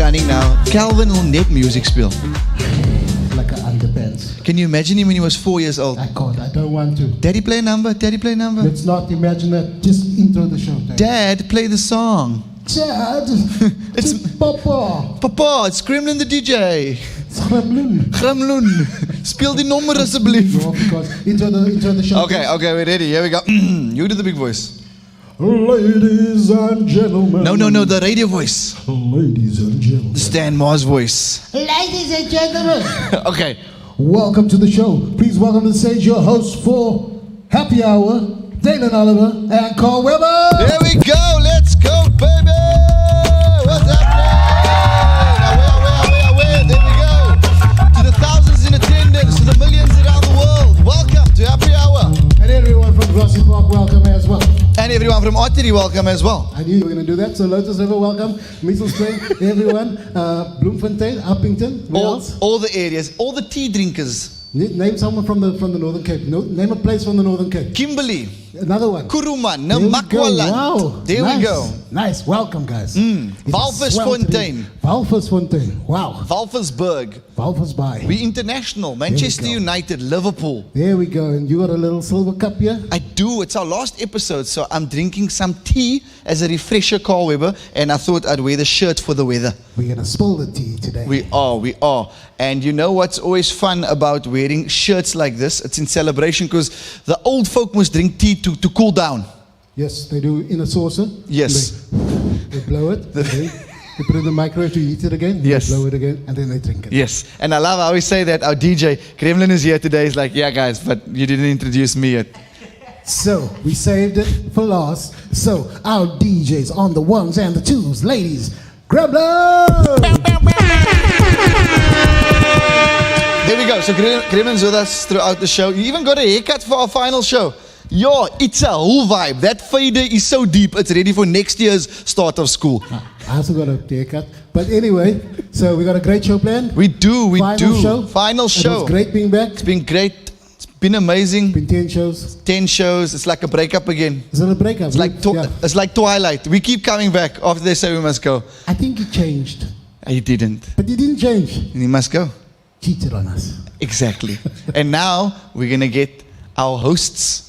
running now. Calvin will net music speel. Like an underpants. Can you imagine him when he was 4 years old? I can't. I don't want to. Daddy, play a number. Daddy, play a number. Let's not imagine that. Just intro the show. Dad, play the song. Dad. It's Papa. Papa, it's Gremlin the DJ. Gremlin. Gremlin. Speel die nommer asseblief. No, because intro the show. Okay, we're ready. Here we go. You do the big voice. Ladies and gentlemen. No, the radio voice. Ladies and gentlemen. The Stan Mars voice. Ladies and gentlemen. Okay. Welcome to the show. Please welcome to the stage your host for Happy Hour, Dalin Oliver and Carl Weber. There we go. Let's go, baby. What's happening? Where? There we go. To the thousands in attendance, to the millions around the world. Welcome to Happy Hour. And everyone from Grassy Park, welcome as well. And everyone from Ottery, welcome as well. I knew you were going to do that. So Lotus River, welcome. Mitchellspring, everyone. Bloemfontein, Uppington, where else? All the areas, all the tea drinkers. Name someone from the Northern Cape. Name a place from the Northern Cape. Kimberley. Another one. Kuruman, There we go. Namakwaland. Wow. There nice. we go. Nice. Welcome, guys. Walvisfontein. Walvisfontein. Wow. Walvisburg. Walvisby. We international. Manchester United, Liverpool. There we go. And you got a little silver cup here? I do. It's our last episode, so I'm drinking some tea as a refresher, Carl Weber, and I thought I'd wear the shirt for the weather. We're going to spill the tea today. We are. And you know what's always fun about wearing shirts like this? It's in celebration because the old folk must drink tea to cool down. Yes, they do in a saucer. Yes. They blow it. They put it in the microwave to heat it again. Yes. They blow it again, and then they drink it. Yes. And I love how we say that our DJ, Gremlin, is here today. He's like, yeah, guys, but you didn't introduce me yet. So, we saved it for last. So, our DJs on the ones and the twos. Ladies, Gremlin! There we go. So Gremlin's with us throughout the show. You even got a haircut for our final show. Yo, it's a whole vibe. That fader is so deep, it's ready for next year's start of school. I also got a haircut. But anyway, so we got a great show planned. We do. Final show. It's great being back. It's been great. It's been amazing. Been 10 shows. 10 shows. It's like a breakup again. Is it a breakup? It's like Twilight. We keep coming back after they say we must go. I think he changed. He didn't. But he didn't change. He must go. Cheated on us. Exactly. And now we're going to get our hosts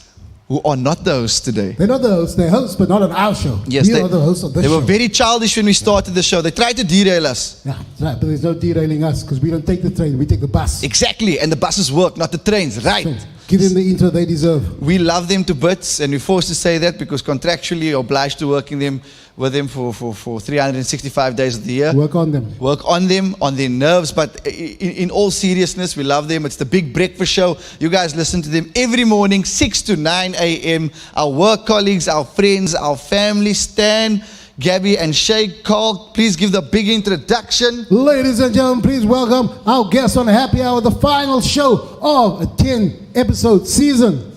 who are not the hosts today. They're not the hosts. They're hosts, but not on our show. Yes, we are the hosts of this show. They were very childish when we started the show. They tried to derail us. Yeah, that's right. But there's no derailing us because we don't take the train. We take the bus. Exactly. And the buses work, not the trains. Right. So, give them the intro they deserve. We love them to bits, and we're forced to say that because contractually you're obliged to work with them for 365 days of the year. Work on them, on their nerves. But in all seriousness, we love them. It's the Big Breakfast Show. You guys listen to them every morning, 6 to 9 a.m. Our work colleagues, our friends, our family, Stan, Gaby, and Ché. Carl, please give the big introduction. Ladies and gentlemen, please welcome our guest on Happy Hour, the final show of a 10-episode season.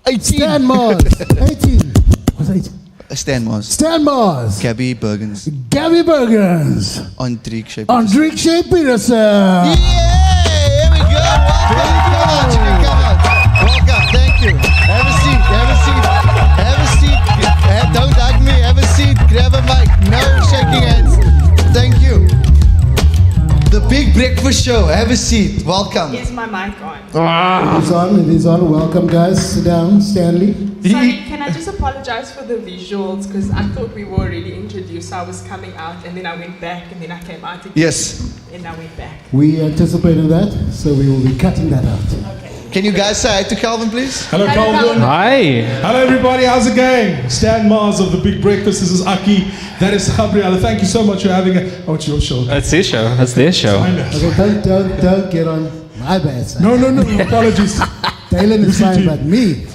18. Stan Mars. 18. What's 18? Stan Mars. Stan Mars. Gaby Bergens. Gaby Bergens. Ché Petersen. Ché Petersen. Yeah, here we go. Welcome. Thank you. Have a seat. Don't hug me. Have a seat. Grab a mic. No shaking hands. Thank you. The Big Breakfast Show. Have a seat. Welcome. Is my mic on? It is on. Welcome, guys. Sit down, Stanley. Sorry, can I just apologize for the visuals because I thought we were already introduced. So I was coming out and then I went back and then I came out again. Yes. And I went back. We anticipated that, so we will be cutting that out. Okay. Can you guys say hi to Calvin, please? Hello, Calvin. Hi. Hello, everybody. How's it going? Stan Mars of The Big Breakfast. This is Aki. That is Gabriella. Thank you so much for having us. Oh, it's your show. That's their show. That's their show. Okay, don't get on my bad side. No. Apologies. Dalin is fine, but me,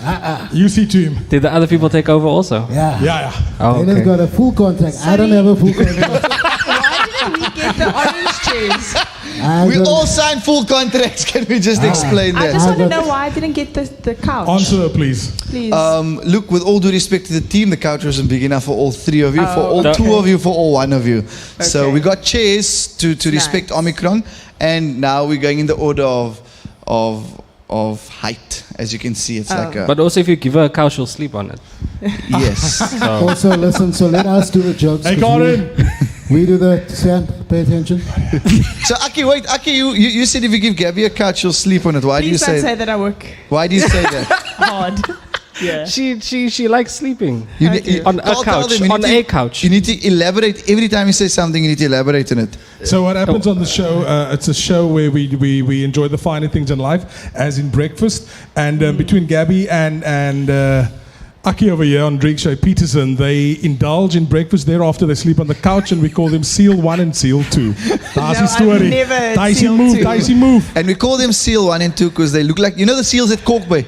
UC team. Did the other people take over also? Yeah. Oh, Dalin's got a full contract. I don't have a full contract. Why didn't we get the orange chairs? We all signed full contracts. Can we just explain I that? just want to know why I didn't get the couch. Answer her, please. Please. Look, with all due respect to the team, the couch wasn't big enough for all three of you, for all two of you, for all one of you. So we got chairs to respect Omicron, and now we're going in the order of height. As you can see, it's like a... But also if you give her a couch, she'll sleep on it. Yes. Also, listen, so let us do the jokes. Hey, Colin. We do the Stan. Pay attention. So, Aki, wait. Aki, you said if you give Gaby a couch, she'll sleep on it. Why do you Please don't say say that I work Why do you say that? hard. Yeah. She likes sleeping You on a I'll tell couch. them, you On need a to- couch. You need to elaborate. Every time you say something, you need to elaborate on it. So what happens on the show, it's a show where we enjoy the finer things in life, as in breakfast. And between Gaby and Aki over here on Drink Ché Petersen, they indulge in breakfast. Thereafter, they sleep on the couch, and we call them Seal 1 and Seal 2. That's I've story. never heard Dicey Seal move, 2. dicey move. And we call them Seal 1 and 2 because they look like, you know the seals at Cork Bay?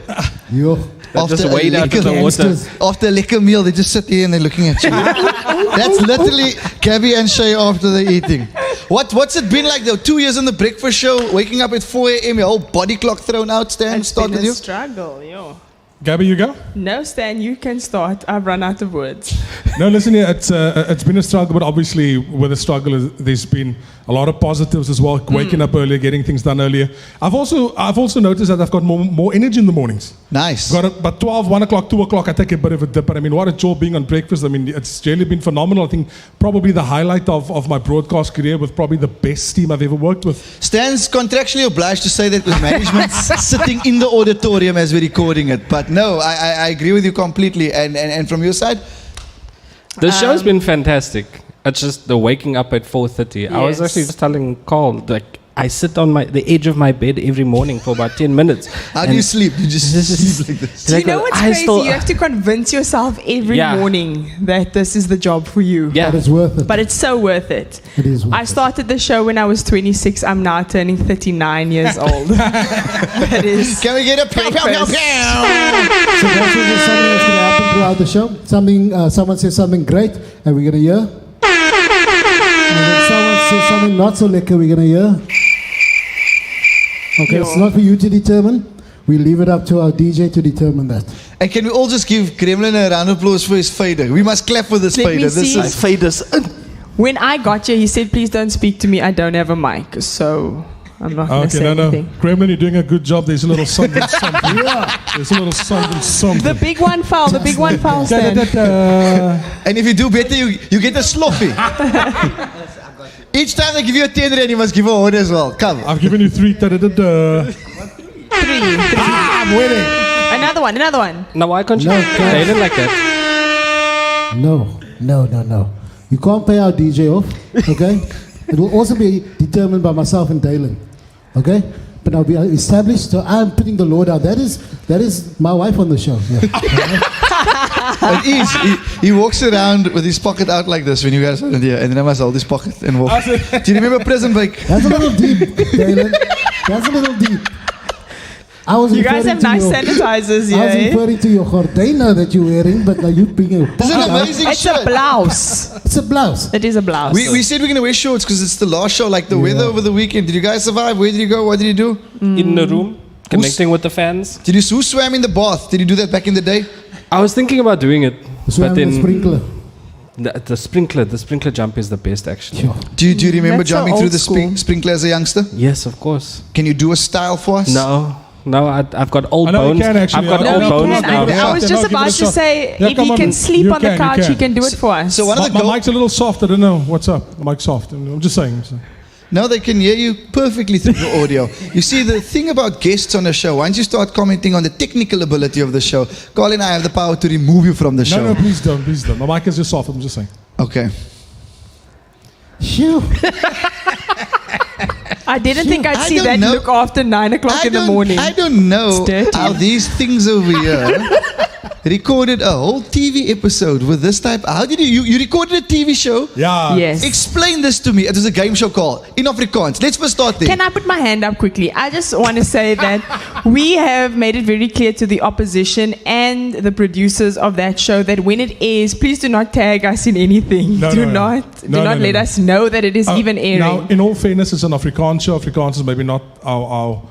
Yo. Just wade out of the water. Gangsters. After a liquor meal, they just sit here and they're looking at you. That's literally Gaby and Ché after the eating. What's it been like though? 2 years on the breakfast show, waking up at 4 a.m., your whole body clock thrown out, Stan, It's start been with a you? struggle, yo. Gaby, you go? No, Stan, you can start. I've run out of words. No, listen here. It's been a struggle, but obviously with the struggle, there's been a lot of positives as well. Waking up earlier, getting things done earlier. I've also noticed that I've got more energy in the mornings. Nice. Got it, but 12, 1 o'clock, 2 o'clock, I take a bit of a dip. But I mean, what a joy being on breakfast. I mean, it's really been phenomenal. I think probably the highlight of my broadcast career with probably the best team I've ever worked with. Stan's contractually obliged to say that with management sitting in the auditorium as we're recording it. But no, I agree with you completely. And from your side? The show's been fantastic. It's just the waking up at 4:30. I was Yes. actually just telling Carl, like, I sit on the edge of my bed every morning for about 10 minutes. How do you sleep? You just sleep like this. Do you know what's I crazy? still- You have to convince yourself every Yeah. morning that this is the job for you. Yeah. But it's worth it. But it's so worth it. It is worth I started the show when I was 26. I'm now turning 39 years old. That is. Can we get a pow, pow, pow, Breakfast. pow? So that's something that's going to happen throughout the show. Someone says something great, and we're going to hear. And then someone says something not so liquor, we're going to hear. Okay, it's not for you to determine. We leave it up to our DJ to determine that. And can we all just give Gremlin a round of applause for his fader? We must clap for this Let me fader. This see. is Faders. When I got here, he said, please don't speak to me. I don't have a mic. So I'm not going to Okay, say no. anything. Gremlin, you're doing a good job. There's a little something. There's a little something. The big one fell. The big one fell, Stan. And if you do better, you get a sloppy. Each time they give you a 10 rand, you must give a horn as well. Come. I've given you 3. Three. I'm winning. Another one. Now, why can't you? No, They didn't like that. No. You can't pay our DJ off, okay? It will also be determined by myself and Dalin, okay? But I'll be established, so I'm putting the law down. That is my wife on the show. Yeah. It is. He walks around with his pocket out like this when you guys aren't here, and then I must hold his pocket and walk. Do you remember Prison Break? That's a little deep, Dalin. That's a little deep. You guys have nice sanitizers, I was yeah? referring to your gordina that you're wearing, but now you're bringing a Isn't pocket it out. amazing It's shirt? a blouse. It's a blouse. It is a blouse. We said we're going to wear shorts because it's the last show, like the weather over the weekend. Did you guys survive? Where did you go? What did you do? In the room, connecting with the fans. Who swam in the bath? Did you do that back in the day? I was thinking about doing it, Swam but in then the sprinkler. the sprinkler jump is the best, actually. Sure. Do you remember That's so jumping through old the school. sprinkler as a youngster? Yes, of course. Can you do a style for us? No, I've got old I know you bones. can actually. I've got No, old you bones can. now. I was Yeah, just give it about a to shot. say, Yeah, if come he on, can sleep you on the can, you couch, can. he can do it for us. So one of the My mic's a little soft. I don't know what's up. The mic's soft. I'm just saying. No, they can hear you perfectly through the audio. You see, the thing about guests on a show, once you start commenting on the technical ability of the show, Carl and I have the power to remove you from the show. No, please don't. My mic is just soft. I'm just saying. Okay. Shoo. I didn't think I'd I see don't that know. look after 9 o'clock in the morning. I don't know It's dirty. how these things over here recorded a whole TV episode with this type. How did you recorded a TV show? Yeah. Yes. Explain this to me. It was a game show call in Afrikaans. Let's first start there. Can I put my hand up quickly? I just want to say that we have made it very clear to the opposition and the producers of that show that when it airs, please do not tag us in anything. No, do no. not No, let no. us know that it is even airing. Now, in all fairness, it's an Afrikaans show. Afrikaans is maybe not our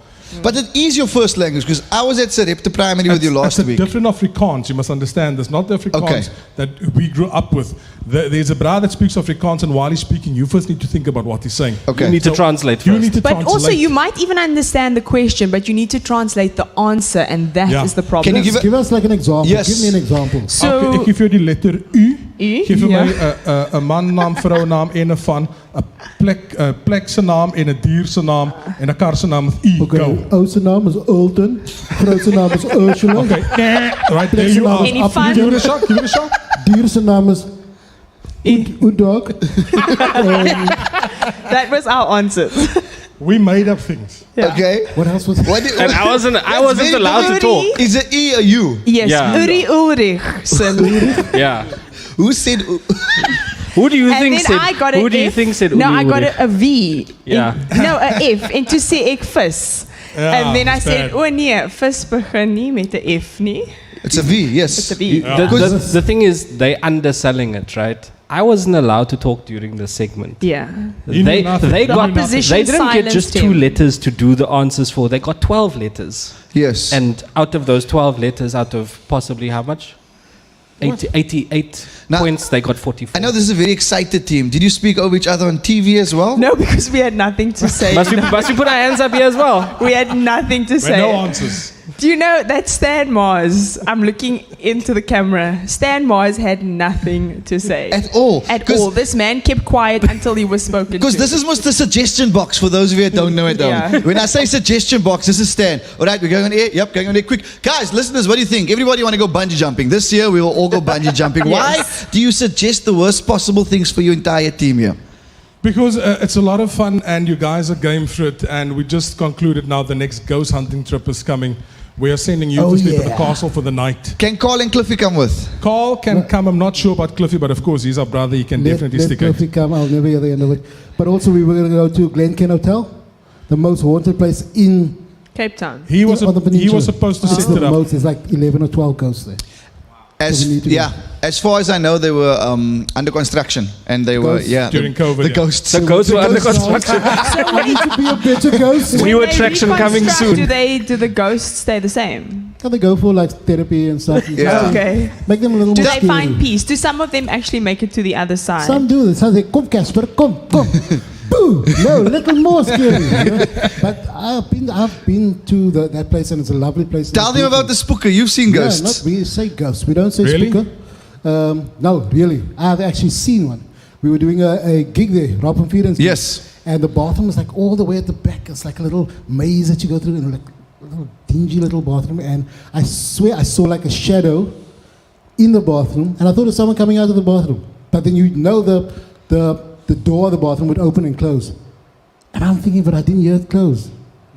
But it is your first language because I was at Sarepta Primary with you last it's a week. different Afrikaans. You must understand. There's not the Afrikaans Okay. that we grew up with. there's a brother that speaks Afrikaans, and while he's speaking, you first need to think about what he's saying. Okay. You need to translate You first. need to But translate. also, you might even understand the question, but you need to translate the answer, and that is Yeah. the problem. Can you give Give us like an example. Yes. Give me an example. So, Okay, ek geef jou die letter U. U, Geef vir ja. my 'n mannaam, vrounaam en 'n van 'n plek se naam en 'n dier se naam en 'n kar se naam met U. Okay, Go. ou se naam is Ulton, vrou se naam is Ursula, Okay. Right there you are. Any fun? Give it a shot. Give it a shot. dier se naam is Oedog. that was our answer. We made up things. Yeah. Okay. What else was What do, And I wasn't very allowed to good. talk. is it E or U? Yes, Yeah. Uri Ulrichsen. Yeah. Who said Who do you And think then said? I got Who an do you F. think said? No, Uri I got Ulrich? a V. Yeah. No, a F. En toe sê ek vis. Ja, And then I said, bad. oh nee, vis begin nie met 'n F nie. It's a V, yes. It's a V. The thing is, they underselling it, right? I wasn't allowed to talk during the segment. Yeah. You They knew nothing. they The got opposition they didn't get just silenced 2 him. letters to do the answers for. They got 12 letters, Yes. and out of those 12 letters, out of possibly how much? 88 Now- points. They got 44. I know this is a very excited team. Did you speak over each other on TV as well? No, because we had nothing to say. Must we put our hands up here as well? We had nothing to But say. no answers. Do you know that Stan Mars? I'm looking into the camera. Stan Mars had nothing to say. At all. At all. This man kept quiet until he was spoken to. Because this is most the suggestion box for those of you that don't know it. Yeah. When I say suggestion box, this is Stan. All right, we're going on air. Yep, going on air quick. Guys, listeners, what do you think? Everybody want to go bungee jumping. This year, we will all go bungee jumping. Why Yes. do you suggest the worst possible things for your entire team here? Because it's a lot of fun, and you guys are game for it. And we just concluded now the next ghost hunting trip is coming. We are sending you Oh, to sleep at the yeah. castle for the night. Can Carl and Cliffy come with? Carl can come. I'm not sure about Cliffy, but of course he's our brother. He can definitely let stick it. Cliffy come. I'll never hear the end of it. But also, we were going to go to Glenken Hotel, the most haunted place in Cape Town. He was on the peninsula. supposed to It's set it the up. most. It's like 11 or 12 ghosts there. As So we need to yeah, as far as I know, they were under construction, and they were Ghosts? During COVID, The yeah. ghosts. The ghosts were under construction. I need to be a better ghost. New When they attraction coming reconstruct, soon. Do the ghosts stay the same? Can they go for like therapy and stuff? Yeah. Okay. Make them a little Do more they scary. find peace? Do some of them actually make it to the other side? Some do. Some say, "Come, Casper, come." Boo! No, a little more scary. You know? But I've been to that place, and it's a lovely place. Tell them about the spooker. You've seen Yeah, ghosts. not we say ghosts. We don't say Really? spooker. No, really. I've actually seen one. We were doing a gig there, Rob and Feedens. Yes. And the bathroom is like all the way at the back. It's like a little maze that you go through, and like a little dingy little bathroom. And I swear I saw like a shadow in the bathroom, and I thought it was someone coming out of the bathroom. But then you know the door of the bathroom would open and close. And I'm thinking, but I didn't hear it close.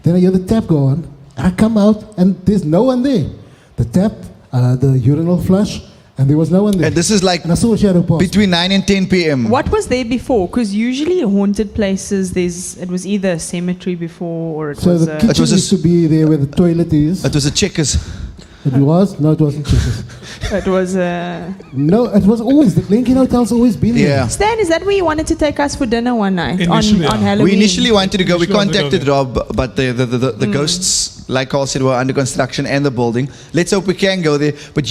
Then I hear the tap go on, and I come out, and there's no one there. The tap, the urinal flush, and there was no one there. And this is like And I saw a shadow pass. between 9 and 10 p.m. What was there before? Because usually haunted places, it was either a cemetery before or it So was the a... kitchen It was a used to be there where the toilet is. It was a checkers. It was? No, it wasn't Checkers. It was a... No, it was always, the Glenken Hotel's always been there. Yeah. Stan, is that where you wanted to take us for dinner one night? Initially, on yeah. Halloween? We initially wanted to go. We Initially wanted to go contacted there. Rob, but the ghosts, like Carl said, were under construction and the building. Let's hope we can go there. But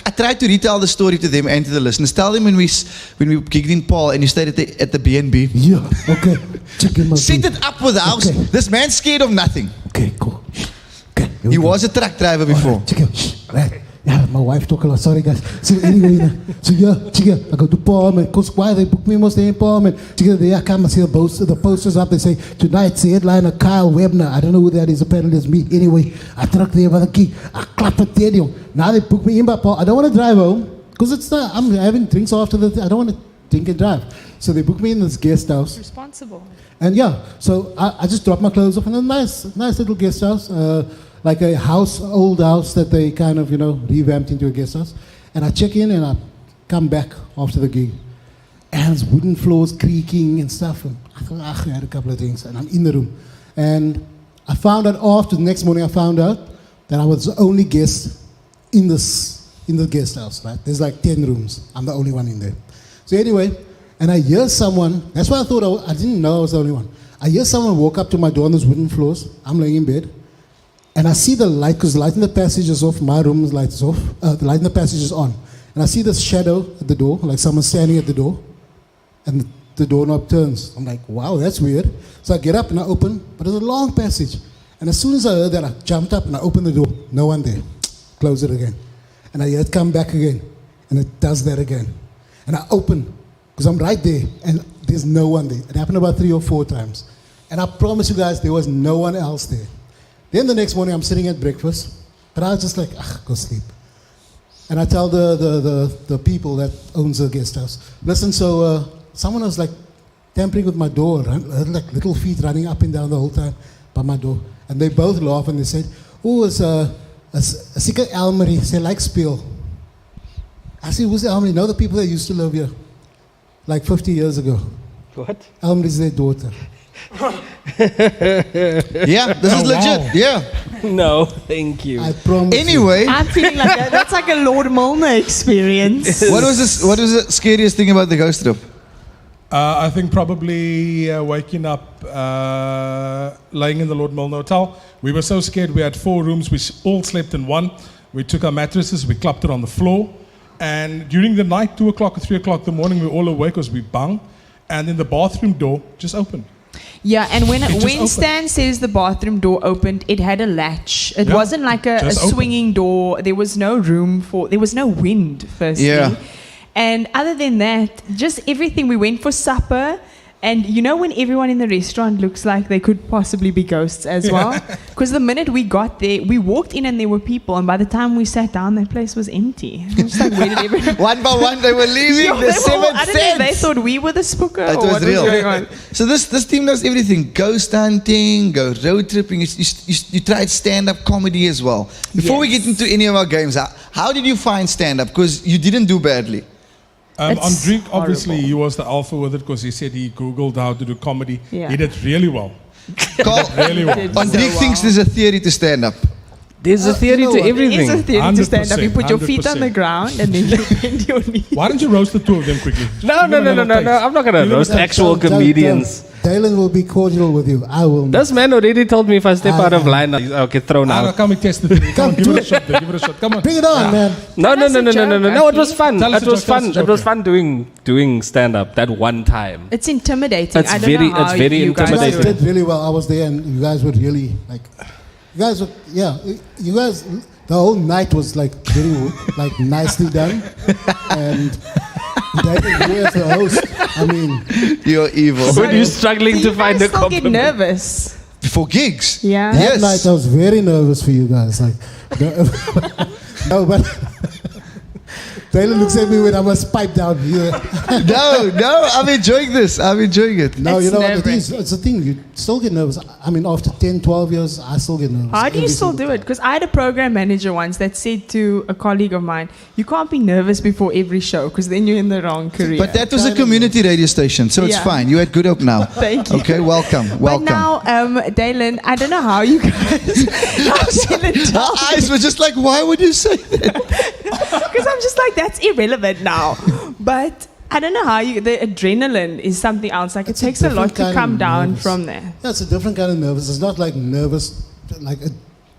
I tried to retell the story to them and to the listeners. Tell them when we gigged in Paul and you stayed at the B&B. Yeah, okay. Check him out. Set it up with the house. Okay. This man's scared of nothing. Okay, cool. Shh. Okay, here we He go. was a truck driver before. Check it out. Shh. Right. Yeah, my wife talk a lot. Sorry, guys. So anyway, so yeah, check it out. I go to Parliament. Because why they book me most in Parliament. Check it out. There I come. I see the posters up. They say, tonight's headliner, Kyle Webner. I don't know who that is. Apparently it's me. Anyway, I truck there by the key. I clap at the Now they book me in by Paul. I don't want to drive home. Because it's not, I'm having drinks after I don't want to drink and drive. So they book me in this guest house. Responsible. And yeah, so I just dropped my clothes off in a nice little guest house, like a old house that they kind of, revamped into a guest house. And I check in and I come back after the gig. And it's wooden floors creaking and stuff. And I thought, I had a couple of things. And I'm in the room. And I found out the next morning I found out that I was the only guest in the guest house, right? There's like 10 rooms. I'm the only one in there. So anyway, and I hear someone, that's why I thought I didn't know I was the only one. I hear someone walk up to my door on those wooden floors. I'm laying in bed. And I see the light, because the light in the passage is off, my room's light is off. The light in the passage is on. And I see this shadow at the door, like someone standing at the door, and the doorknob turns. I'm like, wow, that's weird. So I get up and I open, but it's a long passage. And as soon as I heard that, I jumped up and I opened the door. No one there. Close it again. And I hear it come back again. And it does that again. And I open, because I'm right there, and there's no one there. It happened about 3 or 4 times. And I promise you guys, there was no one else there. Then the next morning, I'm sitting at breakfast, but I was just like, go sleep. And I tell the people that owns the guest house, listen, so someone was like tampering with my door, like little feet running up and down the whole time by my door. And they both laughed and they said, oh, it's a seeker Elmarie, they like speel. I said, who's Elmarie? You know the people that used to live here, like 50 years ago. What? Elmarie's their daughter. Yeah, this is legit. Wow. Yeah. No, thank you. I promise. Anyway, I'm feeling like that. That's like a Lord Milner experience. what was the scariest thing about the ghost trip? I think probably waking up, laying in the Lord Milner Hotel. We were so scared. We had 4 rooms. We all slept in one. We took our mattresses. We clapped it on the floor. And during the night, 2 o'clock or 3 o'clock in the morning, we were all awake because we bang. And then the bathroom door just opened. Yeah, and when opened. Stan says the bathroom door opened, it had a latch. It Yeah, wasn't like a just open. swinging door. There was no room there was no wind, firstly. Yeah. And other than that, just everything. We went for supper. And you know when everyone in the restaurant looks like they could possibly be ghosts as well? Because the minute we got there, we walked in and there were people. And by the time we sat down, that place was empty. I was just like, where did everyone... One by one, they were leaving. Yo, The they were all- seventh I don't know if they sense. thought we were the spooker It or was what real. was going on. So this team does everything: ghost hunting, go road tripping. You tried stand-up comedy as well. Before we get into any of our games, how did you find stand-up? Because you didn't do badly. On It's Drink, obviously, horrible. he was the alpha with it because he said he Googled how to do comedy. Yeah. He did really well. Carl, Really well. Did on so Drake thinks well. there's a theory to stand-up. There's a theory you know to what? everything. It's a theory to stand up. You 100%, put your feet on the 100%. ground and then you bend your knees. Why don't you roast the 2 of them quickly? No. I'm not going to roast actual comedians. Dylan will be cordial with you. I will not. This man already told me if I step out of line, I'll get thrown out. Come and test the theory. Come on, give it a shot. Give it a shot. Come on. Bring it on, man. No. That's a joke, No, it was fun. Tell us It a was joke, tell us fun. a joke, It was yeah. fun doing stand up that one time. It's intimidating. It's I don't very- know how it's very you guys You guys do intimidating. it. did really well. I was there, and you guys were really like, you guys were, yeah, you guys. The whole night was like very like nicely done, and David, you as the host, I mean, You're evil. When you're struggling Do to you find guys a still get compliment. nervous? Before gigs. Yeah. that Yes. night I was very nervous for you guys. Like, no, but Taylor looks at me when I was piped down here. No, I'm enjoying this. I'm enjoying it. No, It's you know what it nerve-wracking. is? It's a thing. You still get nervous. I mean, after 10, 12 years, I still get nervous. How do you Every still single do it? Because I had a program manager once that said to a colleague of mine, you can't be nervous before every show because then you're in the wrong career. But that was a community radio station, so it's Yeah. fine. You're at Good Hope now. Thank you. Okay, welcome. But Welcome. now, Dalin, I don't know how you guys... Our eyes were just like, why would you say that? Because I'm just like, that's irrelevant now. But I don't know how the adrenaline is something else. Like, It's it a takes a lot different to kind come of down nervous. from there. Yeah, it's a different kind of nervous. It's not like nervous, like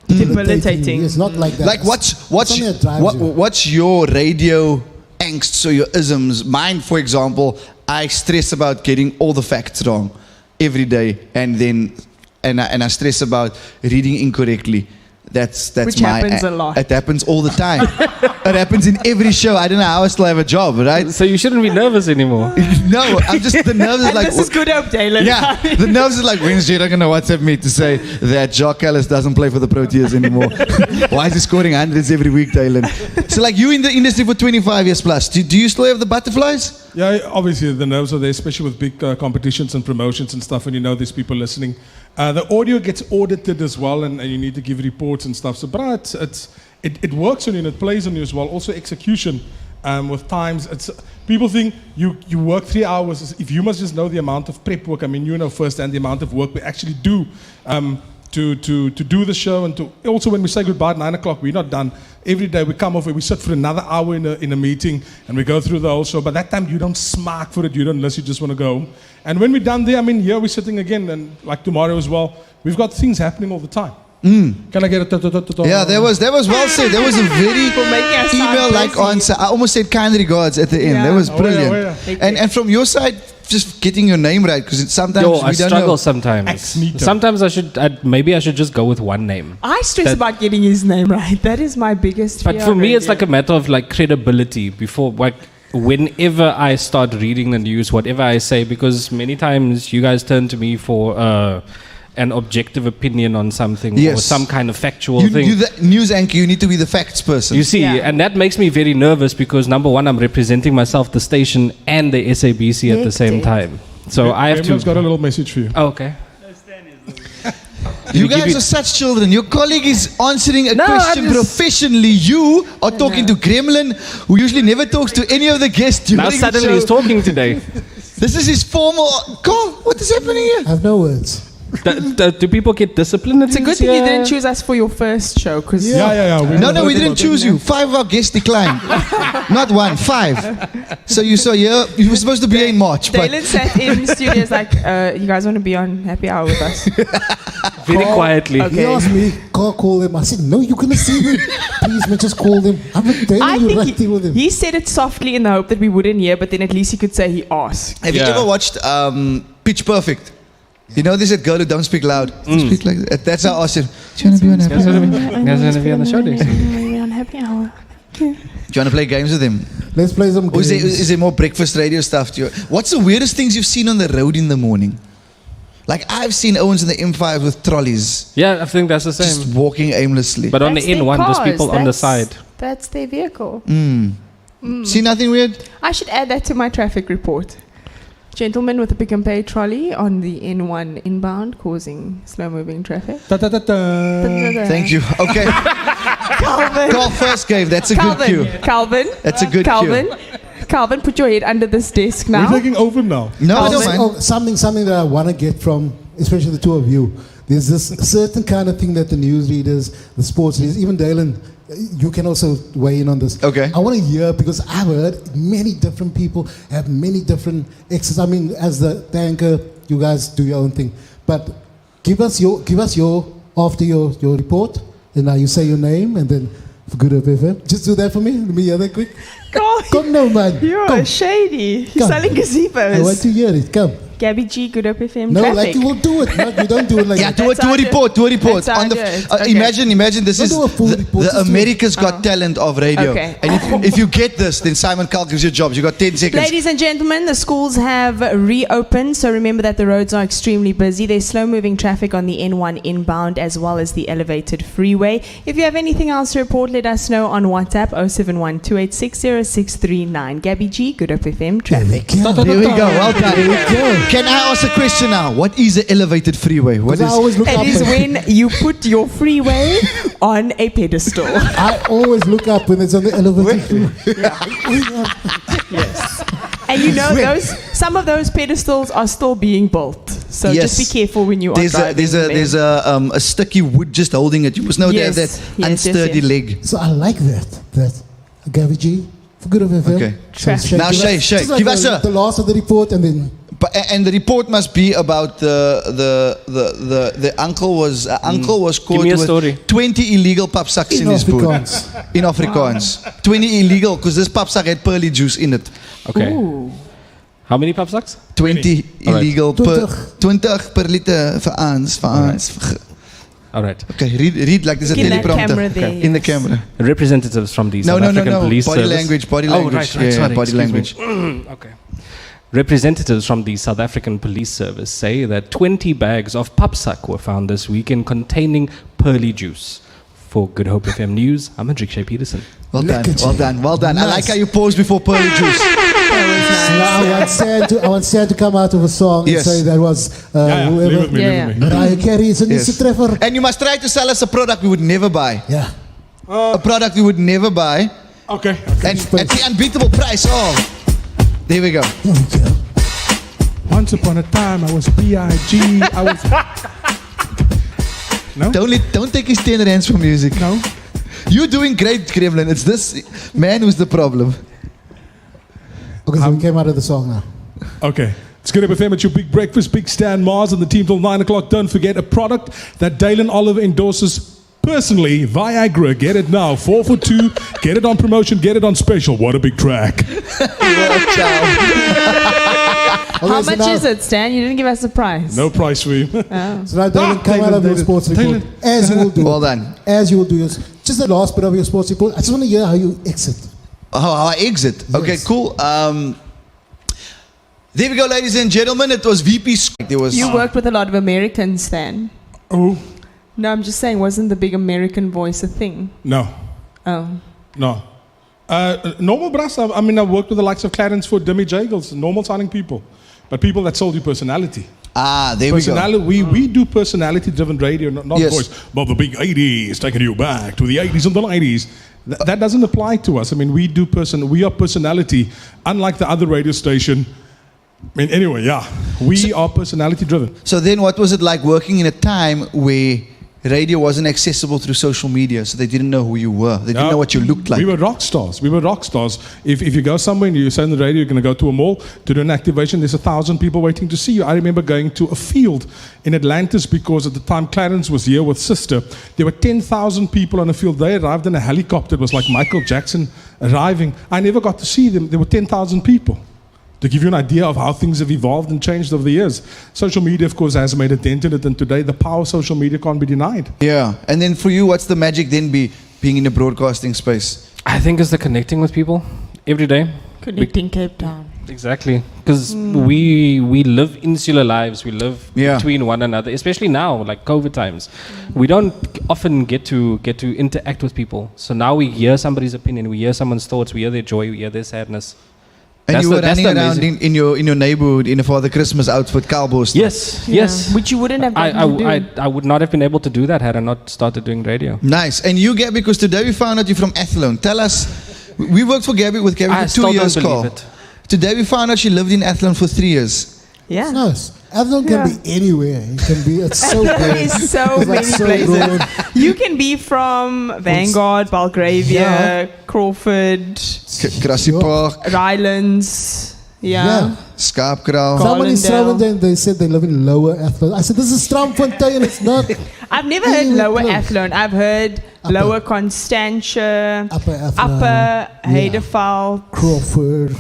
Debilitating. It's not like that. Like, It's something that drives you. what's your radio angst, so your isms? Mine, for example, I stress about getting all the facts wrong every day, and I stress about reading incorrectly. That's Which my happens a lot. It happens all the time. It happens in every show. I don't know how I still have a job, right? So you shouldn't be nervous anymore. No, I'm just the nerves is And like. this is Good Hope, Dalin. Yeah, the nerves is like, when's Jada gonna WhatsApp me to say that Jacques Ellis doesn't play for the Proteas anymore? Why is he scoring hundreds every week, Dalin? So like, you in the industry for 25 years plus, do you still have the butterflies? Yeah, obviously the nerves are there, especially with big competitions and promotions and stuff, and you know there's people listening. The audio gets audited as well, and you need to give reports and stuff. So, but it works on you and it plays on you as well. Also execution with times. People think you work 3 hours. If you must just know the amount of prep work. I mean, you know firsthand the amount of work we actually do to do the show, and to also when we say goodbye at 9 o'clock, we're not done. Every day we come over, we sit for another hour in a meeting, and we go through the whole show. By that time, you don't smark for it, you don't unless you just want to go home. And when we're done there, I mean, here we're sitting again, and like tomorrow as well, we've got things happening all the time. Can I get a Yeah, that was well said. That was a very making us sound email-like busy. answer. I almost said kind regards at the end. Yeah. That was Oh, brilliant. yeah. And from your side, just getting your name right, because sometimes Yo, we I don't struggle know. sometimes. Ex-nito. Sometimes maybe I should just go with one name. I stress That- about getting his name right. That is my biggest fear. But for me, it's radio. like a matter of like credibility. Before, like, whenever I start reading the news, whatever I say, because many times you guys turn to me for an objective opinion on something or Yes. Mm-hmm. some kind of factual You, thing. you the news anchor, you need to be the facts person. You see, Yeah. and that makes me very nervous because number one, I'm representing myself, the station, and the SABC at the same Hectic. time. So I have Everyone's to. got a little message for you. Oh, okay. You Did he give guys you- are such children. Your colleague is answering a No, question I'm just- professionally. You are talking to Gremlin, who usually never talks to any of the guests during Now the suddenly show. he's talking today. This is his formal. Carl, what is happening here? I have no words. Do people get disciplined? It's a good thing you didn't choose us for your first show, because Yeah. No, we didn't choose you. 5 of our guests declined. Not 1, 5. So you saw here, you were supposed to be here in March. But Dalin sat in studios like, you guys want to be on Happy Hour with us? Very quietly. Okay. He asked me, call them. I said, no, you're going to see them. Please, man, just call them. I'm not I telling you right think there with them. he said it softly in the hope that we wouldn't hear, but then at least he could say he asked. have you Yeah. ever watched Pitch Perfect? You know, there's that girl who don't speak loud. Speak like that. That's how I asked him. Do you want to be on Happy Guys Hour? want to be on the show next week. on Happy Hour. Do you want to play games with him? Let's play some Or games. is there more breakfast radio stuff to you? What's the weirdest things you've seen on the road in the morning? Like I've seen Owens in the M5 with trolleys, Yeah, I think that's the same. just walking aimlessly. But on That's the their N1, just cars. people on the side. That's their vehicle. See nothing weird? I should add that to my traffic report. Gentleman with a pick and pay trolley on the N1 inbound causing slow moving traffic. Thank you. Okay. Calvin. Carl first gave. That's a good cue. Calvin. That's a good Calvin. Calvin, put your head under this desk We're now. taking over now. No, I don't Oh, mind. oh, something that I want to get from, especially the two of you. There's this certain kind of thing that the news readers, the sports readers, even Dalin, you can also weigh in on this. Okay. I want to hear, because I've heard many different people have many different exes. I mean, as the anchor, you guys do your own thing. But give us your after your report, and now you say your name, and then for Good Hope FM. Just do that for me. Let me hear that quick. God, Come now, man. you're Come. shady. You're Come. selling I want gazebos. to hear it. Come. Gaby G, Good Up FM No, traffic. like you will do it. No, you don't do it like Yeah, that. do a That's how I do it. report. Do a report. That's how On I the do it. Okay. imagine this Don't is do a full report, the just do it. America's Got Talent of radio. Okay. And if you get this, then Simon Kalk gives you a job. You got 10 seconds. Ladies and gentlemen, the schools have reopened, so remember that the roads are extremely busy. There's slow-moving traffic on the N1 inbound as well as the elevated freeway. If you have anything else to report, let us know on WhatsApp 071-286-0639. Gaby G, Good Up FM traffic. There we go. Well done. There we go. Can I ask a question now? What is an elevated freeway? What Because I is? always look It up. is when you put your freeway on a pedestal. I always look up when it's on the elevator. And you know, some of those pedestals are still being built. So Yes. just be careful when you are There's driving. there's a sticky wood just holding it. You must know they have that Yes. Yes, unsturdy yes. leg. So I like that. Gaby G, for Good of FM. Okay. So Now, Shay, just give us the last of the report, and then And the report must be about the uncle was caught me a with story. 20 illegal papsaks in in his food. Afrikaans. In Afrikaans. 20 illegal because this papsak had pearly juice in it. Okay. Ooh. How many pap sacks? 20 Alright. illegal 20. 20 per liter vir ons. All right. Okay, read like there's a In that teleprompter. camera there, In the yes. camera. Representatives from the No, South no, African Police Body Service. language, body Oh, language. right, Yeah, sorry, body excuse me. language. Okay. Representatives from the South African Police Service say that 20 bags of papsak were found this weekend containing pearly juice. For Good Hope FM News, I'm Ché Petersen. Well done, Look at well you. done, well done. I Nice. like how you pause before pearly juice. Now I want Sam to come out of a song Yes. and say that was Leave whoever. with me, Yeah, leave with me. Mariah Carey is an Yes. easy treffer. And you must try to sell us a product we would never buy. Yeah. A product we would never buy. Okay. And at the unbeatable price. Oh, there we go. There we go. Once upon a time, I was B.I.G. I was. No? Don't take his 10 rands for music. No? You're doing great, Gremlin. It's this man who's the problem. Okay, so we came out of the song now. Okay. It's Good Hope FM at your big breakfast, Big Stan Mars and the team till 9 o'clock. Don't forget a product that Dalin Oliver endorses personally, Viagra. Get it now. 4 for 2. Get it on promotion. Get it on special. What a big track. How much is it, Stan? You didn't give us a price. No price for you. So now, Dalin, come out of your sports report. As you will do. Well done. As you will do. Just the last bit of your sports report. I just want to hear how you exit. Oh, how I exit. Yes. Okay, cool. There we go, ladies and gentlemen. It was VP. There was. You worked with a lot of Americans, Stan. Oh, No, I'm just saying, wasn't the big American voice a thing? no. Oh. No. Normal brass. I mean, I worked with the likes of Clarence Ford, Demi Jagels, normal sounding people. But people that sold you personality. There we go. We do personality-driven radio, not Yes. voice. Well, the big 80s, taking you back to the 80s and the 90s. That doesn't apply to us. I mean, we are personality, unlike the other radio station. I mean, anyway, yeah. We are personality-driven. So then what was it like working in a time where radio wasn't accessible through social media, so they didn't know who you were. They didn't know what you looked like. We were rock stars. If you go somewhere and you say on the radio you're going to go to a mall to do an activation, there's 1,000 people waiting to see you. I remember going to a field in Atlantis because at the time Clarence was here with Sister. There were 10,000 people on a field. They arrived in a helicopter. It was like Michael Jackson arriving. I never got to see them. There were 10,000 people. To give you an idea of how things have evolved and changed over the years. Social media, of course, has made a dent in it, and today the power of social media can't be denied. Yeah. And then for you, what's the magic then being in a broadcasting space? I think it's the connecting with people every day. Connecting Cape Town. Exactly. Because we live insular lives. We live between one another, especially now, like COVID times. We don't often get to interact with people. So now we hear somebody's opinion, we hear someone's thoughts, we hear their joy, we hear their sadness. And you were running around in your neighborhood in a Father Christmas outfit, cowboy stuff. Yes. Which you wouldn't have done to do. I would not have been able to do that had I not started doing radio. Nice. And you, Gaby, because today we found out you're from Athlone. Tell us, we worked with Gaby for 2 years, Carl. Today we found out she lived in Athlone for 3 years. Yeah. It's nice. Athlone can be anywhere. It's so Athlone good. is so many places. You can be from Vanguard, Belgravia, Crawford, Grassy Park, Rylands. Yeah. Skaapkraal. Somebody they said they live in Lower Athlone. I said, this is Strandfontein. It's not. I've never heard Lower Athlone. I've heard Lower Constantia, Upper Heideveld, Crawford.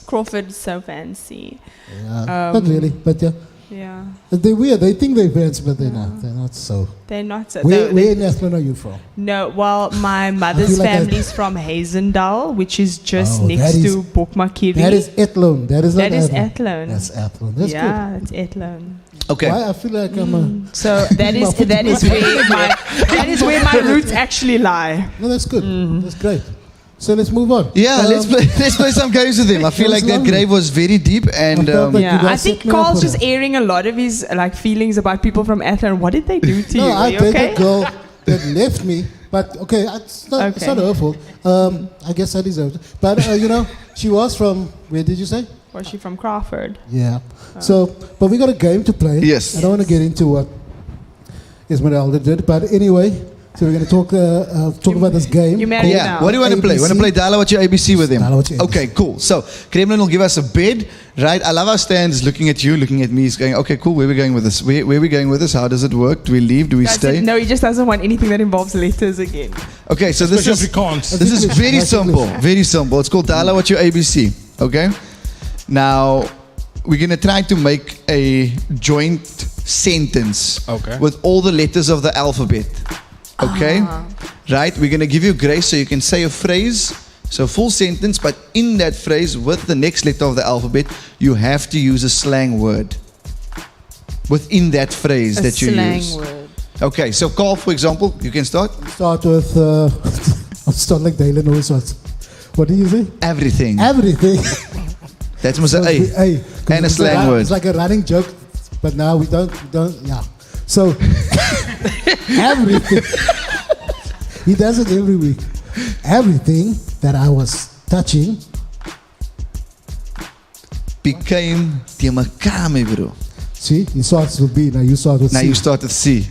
Crawford is so fancy. Yeah. Not really, but yeah. Yeah. They're weird. They think they're fancy, but they're not. They're not so. They're not so. Where in Athlone are you from? No, well, my mother's family's from Hazendal, which is just next to Bokmakiri. That is Athlone. That is Athlone. That's Athlone. That's good. Yeah, that's Athlone. Okay. I feel like I'm a. So that is where my roots actually lie. No, that's good. That's great. So let's move on. Yeah, let's play some games with him. I feel like that grave was very deep, and I think Carl's just airing a lot of his feelings about people from Athlone. What did they do to you? No, I dated okay? a girl that left me, but it's not her fault. I guess I deserved it. But she was from, where did you say? Was she from Crawford? Yeah. So, but we got a game to play. Yes. I don't want to get into what Esmeralda did, but anyway. So we're going to talk about this game. You married now. What do you want to play? Want to play Dala What Your ABC with him? Dala What Your ABC. Okay, cool. So Kremlin will give us a bid, right? I love how Stan is looking at you, looking at me. He's going, okay, cool. Where are we going with this? Where are we going with this? How does it work? Do we leave? Do we stay? No, he just doesn't want anything that involves letters again. Okay, so this is very simple. Very simple. It's called Dala What Your ABC. Okay. Now we're going to try to make a joint sentence with all the letters of the alphabet. Okay, right? We're going to give you grace so you can say a phrase, so a full sentence, but in that phrase with the next letter of the alphabet, you have to use a slang word within that phrase that you use. A slang word. Okay, so Carl, for example, you can start. Start with, I'll start like Dalin always starts. What do you say? Everything. Everything. That's must say A. And a slang word. It's like a running joke, but now we don't, yeah. So, everything. He does it every week. Everything that I was touching became te mekaar, my bro. See, he starts with B, now you start with C. Now you start with C.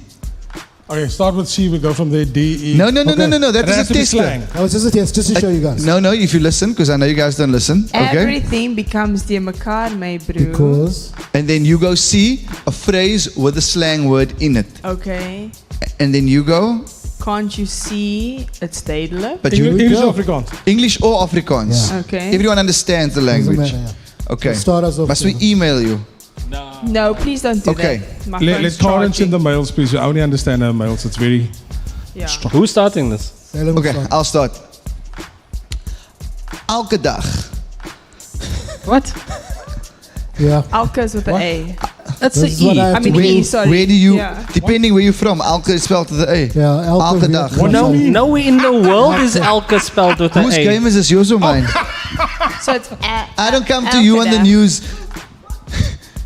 Okay, start with C. We go from there. D, E. No. That It has is to a be tester. slang. That was just a test, just to show you guys. No, if you listen, because I know you guys don't listen. Okay. Everything becomes die mekaar, my broer. Because And then you go C, a phrase with a slang word in it. Okay. And then you go Can't you see? It's duidelik. but English, you English go. or Afrikaans? English or Afrikaans. Yeah. Okay. Everyone understands the doesn't language. matter, yeah. Okay. Start us off. Must we email you? No, please don't do Okay. that. My Let phone's Torrance in charging. the mails, please. We only understand our mails. It's very... Yeah. Who's starting this? Dalin, Okay, start. I'll start. Elke dag. What? Yeah. Alka's with What? the A. That's This is the what E. I have I mean to E, do. sorry. Where do you, Yeah. depending where you're from, Elke is spelled with the A. Yeah, Elke dag. Vietnam. No, nowhere in the world is Alka spelled with an Whose A. game is this, yours or mine? So it's I don't come to you on the Elke dag. news.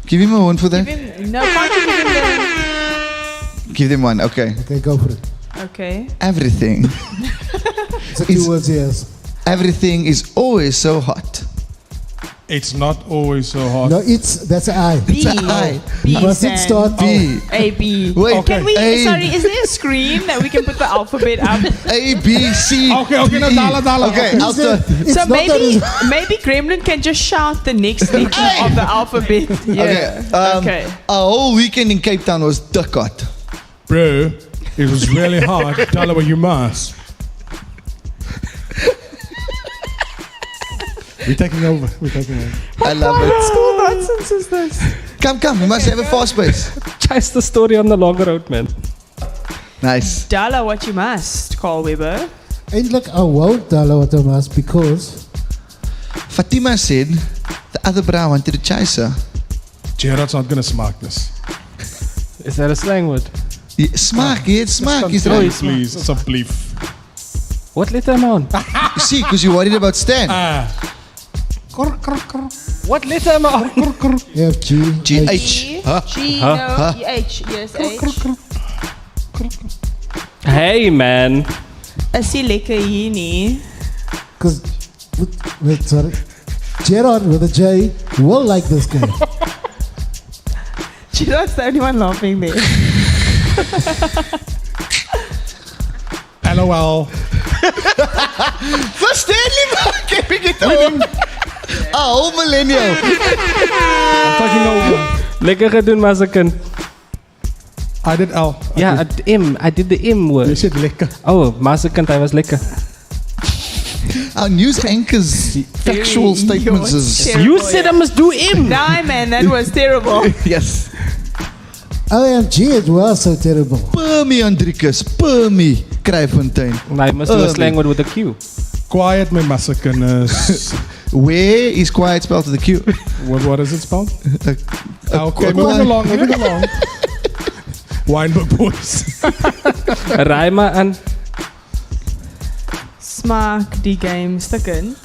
Give him a one for that. Give him, no, can't you give him Give them one, okay. Okay, go for it. the... Okay. Everything. It's a two words, yes. Everything is always so hot. It's not always so hard. No, that's an I. B. It's a I. B. Must it Sam. start B. A, B. Wait, Okay. Can we, A. sorry, is there a screen that we can put the alphabet up? A, B, C. Okay, no, D, E. Dala. Okay, It's I'll start. it's So not that maybe Gremlin can just shout the next letter of the alphabet. Yeah. Okay. A whole weekend in Cape Town was dik hot. Bro, it was really hard. Tell her you must. We're taking over. I love What it. school nonsense is this? Come, we must have a fast pace. Chase the story on the long road, man. Nice. Dala what you must, Carl Weber. Eindelijk, I won't tell what I must because Fatima said the other bra wanted to chase her. Gerard's not going to smack this. Is that a slang word? Yeah, smaak, yeah, it's smaak. Is right. Please, it's a belief. What letter am I on? You see, because you're worried about Stan. What letter am I on? F, G, G, H. H. Huh? G, Huh? no, Huh? H, yes, H. Hey, man. Is die lekker hier nie? Because, sorry, Gerard with a J will like this game. Gerard's the only one laughing there. LOL. For Stanley, man. Can we get the whole... A whole millennial. I'm taking over. Lekker gedoen, maar as 'n kind. I did L. Ja, M. I did the M You word. said lekker. Oh, maar as 'n kind, hy was lekker. Our news anchors' factual statements is... You said I must do M. Nah, man, that was terrible. Yes. OMG, it was so terrible. Permie, Andrikus. Permie. Kruifontein. Hy must do a slang word with a Q. Quiet, my massakiness. Where is quiet spelled with a Q? What is it spelled? Okay, quiet. moving along. Weinberg boys. Raai maar aan. Smaak die game stukkend.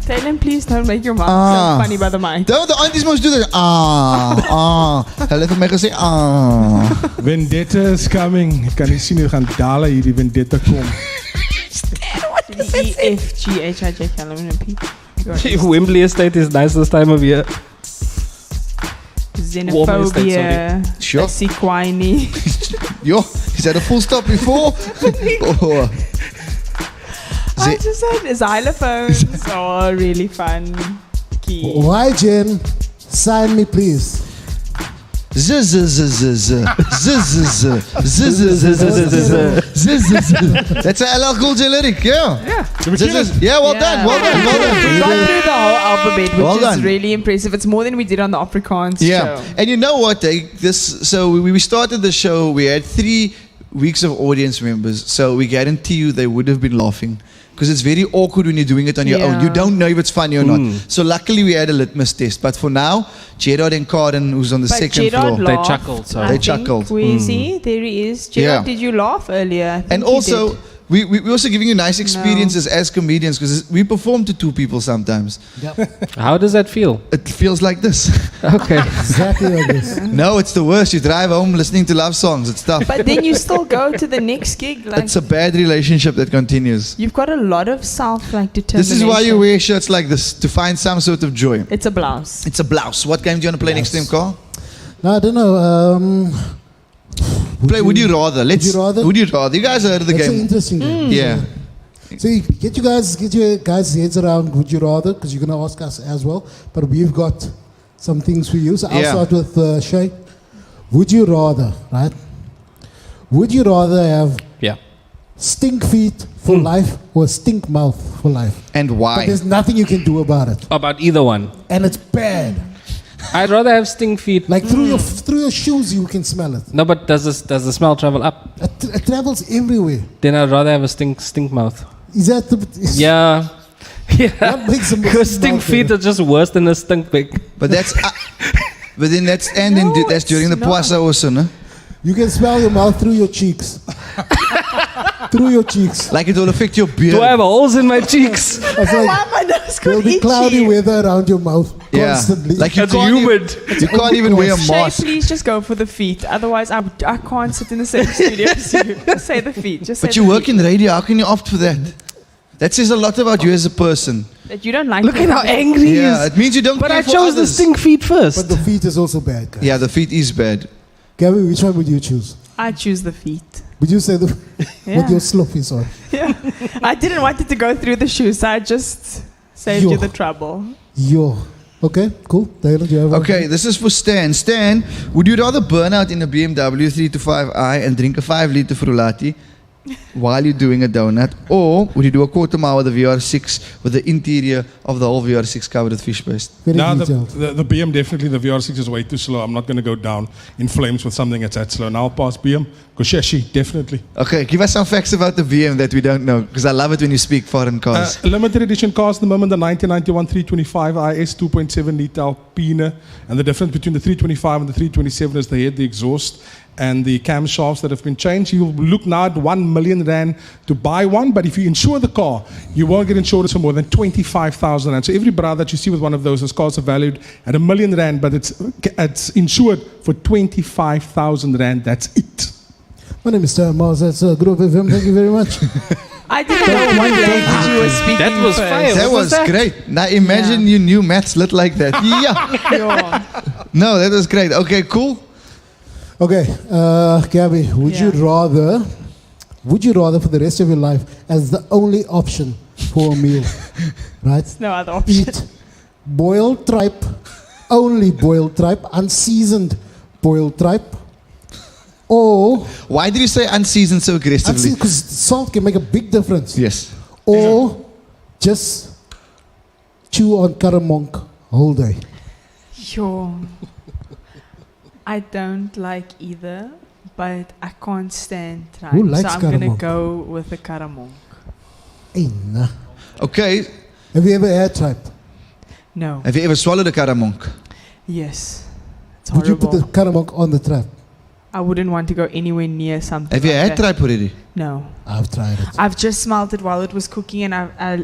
Tell him please don't make your mouth so funny by the mic. Don't the aunties must do that. Hulle het vir my gesê, Vendetta is coming. Ek kan nie sien hoe gaan Dala hierdie vendetta kom. E, F, G, H, I, J, K, L, M, N, P. Wembley Estate is nice this time of year. Warm estate, Xenophobia. Sure. Sikwini. Yo, is that a full stop before? Oh. I just said xylophones are really fun. Key. Why, Jen? Sign me, please. That's a LL Cool J lyric, yeah. Yeah, well done. We got through the whole alphabet, which Well is done. really impressive. It's more than we did on the Afrikaans Yeah, show. and you know what? So we started the show. We had 3 weeks of audience members. So we guarantee you they would have been laughing because it's very awkward when you're doing it on your own. You don't know if it's funny or not. So luckily we had a litmus test. But for now, Gerard and Karen, who's on the But second Gerard floor, They laughed, chuckled, so- I They think. chuckled. Where is he? There he is. Gerard, Yeah. did you laugh earlier? I think and you also did. we're also giving you nice experiences as comedians because we perform to 2 people sometimes. Yep. How does that feel? It feels like this. Okay. Exactly like this. No, it's the worst. You drive home listening to love songs. It's tough. But then you still go to the next gig. Like, It's a bad relationship that continues. you've got a lot of determination. This is why you wear shirts like this, to find some sort of joy. It's a blouse. It's a blouse. What game do you want to play next time, Carl? No, I don't know. Play Would You Rather. Would You Rather? Would You Rather. You guys heard of the That's an game. interesting game. Yeah. So get your guys' heads around Would You Rather, because you're going to ask us as well. But we've got some things for you. So I'll Yeah. start with Ché. Would you rather, right? Would you rather have Yeah. stink feet for life or stink mouth for life? And But why? there's nothing you can do about it. About either one. And it's bad. I'd rather have stink feet. Like through your shoes you can smell it. No, but does the smell travel up? It travels everywhere. Then I'd rather have a stink mouth. Is that the... Yeah. Yeah. What makes the most Because stink mouth feet are just worse than a stink pig. But that's... but then that's... And No, then that's during the it's not. Puasa also, no? You can smell your mouth through your cheeks. Through your cheeks. Like it will affect your beard. Do I have holes in my cheeks? I was like, Why my nose there'll got be cloudy itchy? weather around your mouth Yeah. constantly. Like you It's can't humid. You can't even wear a Shay, mask. please just go for the feet. Otherwise, I can't sit in the same studio as you. Just say the feet. Just say But the you work feet. in radio. How can you opt for that? That says a lot about you as a person. That you don't like. Look at how angry he Yeah, is. it means you don't But care I for chose the others. stink feet But first. the feet is also bad, guys. Yeah, the feet is bad. Gaby, which one would you choose? I choose the feet. Would you say the Yeah. with your sloppies on? Yeah. I didn't want it to go through the shoes, so I just saved Yo. you the trouble. Yo. Okay, cool. Dalin, do you have one? Okay, this is for Stan. Stan, would you rather burn out in a BMW 325i and drink a 5-liter Frullati while you're doing a donut? Or would you do a quarter mile with a VR6 with the interior of the whole VR6 covered with fish paste? Very Now, detailed. the BM definitely, the VR6 is way too slow. I'm not going to go down in flames with something that's that slow. Now I'll pass BM. Kosheshi, definitely. Okay, give us some facts about the BM that we don't know, because I love it when you speak foreign cars. Limited edition cars at the moment, the 1991 325 IS 2.7 litre Alpina. And the difference between the 325 and the 327 is the head, the exhaust, and the camshafts that have been changed. You look now at 1 million rand to buy one, but if you insure the car, you won't get insurance for more than 25,000 rand. So every brother that you see with one of those cars are valued at 1 million rand, but it's insured for 25,000 rand. That's it. My name is Mars. That's Group FM. Thank you very much. I didn't know what language you were speaking. That was first. fire. That What was was that? great. Now imagine Yeah. you knew maths lit like that. Yeah. Yeah. No, that was great. Okay, cool. Okay, Gaby, would you rather for the rest of your life as the only option for a meal, right? No other option. Eat boiled tripe, only boiled tripe, unseasoned boiled tripe, or Why did you say unseasoned so aggressively? because salt can make a big difference. Yes. Or just chew on caramonk whole day. Sure. I don't like either, but I can't stand tripe. Who likes so I'm going to caramonk? go with the caramonk. Hey, nah. Okay. Have you ever had tripe? No. Have you ever swallowed a caramonk? Yes. It's Would you horrible. put the caramonk on the tripe? I wouldn't want to go anywhere near something. Have you like had that. tripe already? No. I've tried it. I've just smelled it while it was cooking, and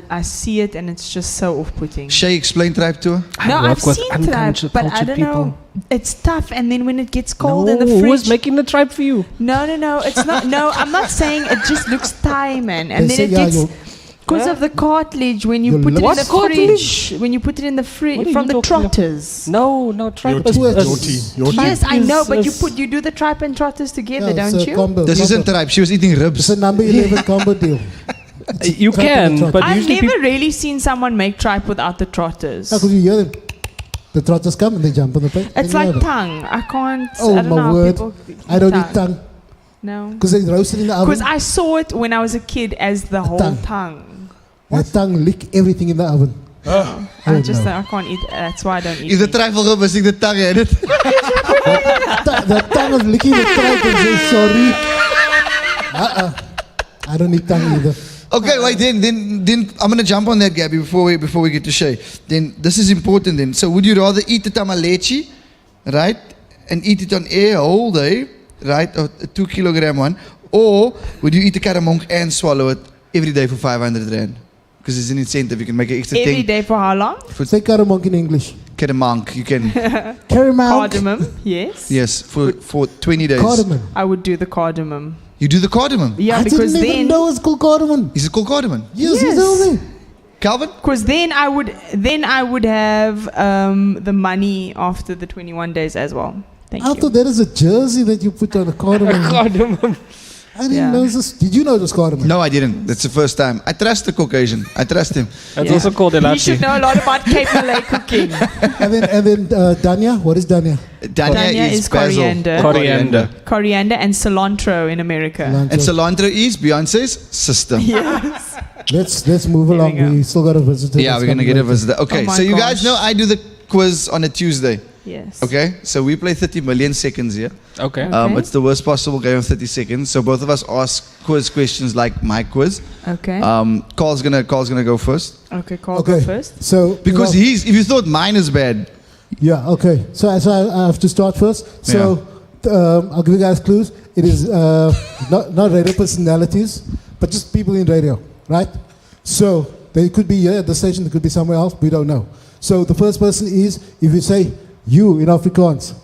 I see it, and it's just so off-putting. Shay, explain tripe to her. No, I work I've with seen tripe, uncultured but I cultured don't people. know. It's tough, and then when it gets cold in the No, who was fridge. making the tripe for you? No, it's not. No, I'm not saying it just looks Thai, man. And They then say, it yeah, gets your- because of the cartilage when you Your put it in lips- the What fridge. When you put it in the What are fridge you from the talking about? trotters. No, tripe is Your tea. Yes, I know, but is- you do the tripe and trotters together, Yeah, it's don't a you? combo, This combo. isn't tripe. She was eating It's ribs. a number 11 combo deal. You Tripe and can, trotter. but I've usually never people. really seen someone make tripe without the trotters. Because you hear them. The trotters come and they jump on the plate. It's then you like have it. tongue. I can't. Oh, I don't my know how word. people I don't eat tongue. No. Because they roast it in the oven. Because I saw it when I was a kid as the whole tongue. tongue. My tongue lick everything in the oven. I Oh, just no. I can't eat. That's why I don't eat. If the meat. trifle go, was ik the tongue in it. The tongue is licking the tripe and say sorry. I don't eat tongue either. Okay, wait. Then I'm gonna jump on that, Gaby, before we get to Shay. Then this is important. Then, so would you rather eat the tamalechi, right, and eat it on air all day, right, or a 2 kilogram one, Or would you eat a caramonk and swallow it every day for 500 rand? Because it's an incentive. You can make an extra Every thing. day for how long? Say caramonk in English. Caramonk. You can, Caramonk. Cardamom, yes. yes, for 20 days. Cardamom. I would do the cardamom. You do the cardamom. Yeah, I because didn't even then, know it's called cardamom. Is it called cardamom? Yes, Yes. you told me. Calvin? because then I would have the money after the 21 days as well. Thank I you. thought that is a jersey that you put on a cardamom. Cardamom. I didn't Yeah. know this. Did you know it was cardamom? No, I didn't. That's the first time. I trust the Caucasian. I trust him. That's Yeah. also called You elachi. should know a lot about Cape Malay cooking. And then Danya. What is Danya? Dania is basil. coriander. Coriander. Coriander and cilantro in America. And cilantro is Beyonce's sister. Yes. Let's move There we along. go. We still got a visitor. Yeah, that's we're going to coming get a later. visitor. Okay, Oh my so you guys gosh. know I do the quiz on a Tuesday. Yes. Okay, so we play 30 million seconds here. Okay. Okay. It's the worst possible game of 30 seconds. So both of us ask quiz questions like my quiz. Okay. Carl's gonna go first Okay, Carl, Okay. go first. So because if you thought mine is bad, yeah, okay. So I have to start first. So I'll give you guys clues. It is not radio personalities, but just people in radio, right? So they could be here at the station. They could be somewhere else. We don't know. So the first person is if you say you in Afrikaans,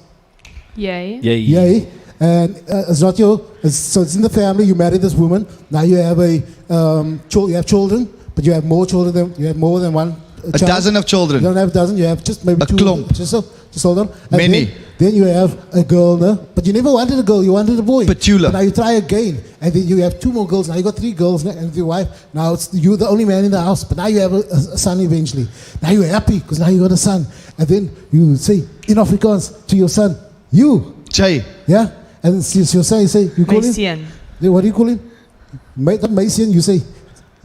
Yay. Yay. yay, and it's not your. So it's in the family. You marry this woman. Now you have you have children, but you have more children than one. a dozen of You children. don't have a dozen. You have just maybe A two. clump. Just hold on. And Many. Then you have a girl, no? But you never wanted a girl. You wanted a boy. Petula. But now you try again, and then you have two more girls. Now you got three girls, and with your wife. Now it's you're the only man in the house. But now you have a son eventually. Now you're happy because now you got a son. And then you say in Afrikaans to your son, you, Jay, yeah. And since your son, you say you call him. Macian. Then what do you call him? Not Macian. You say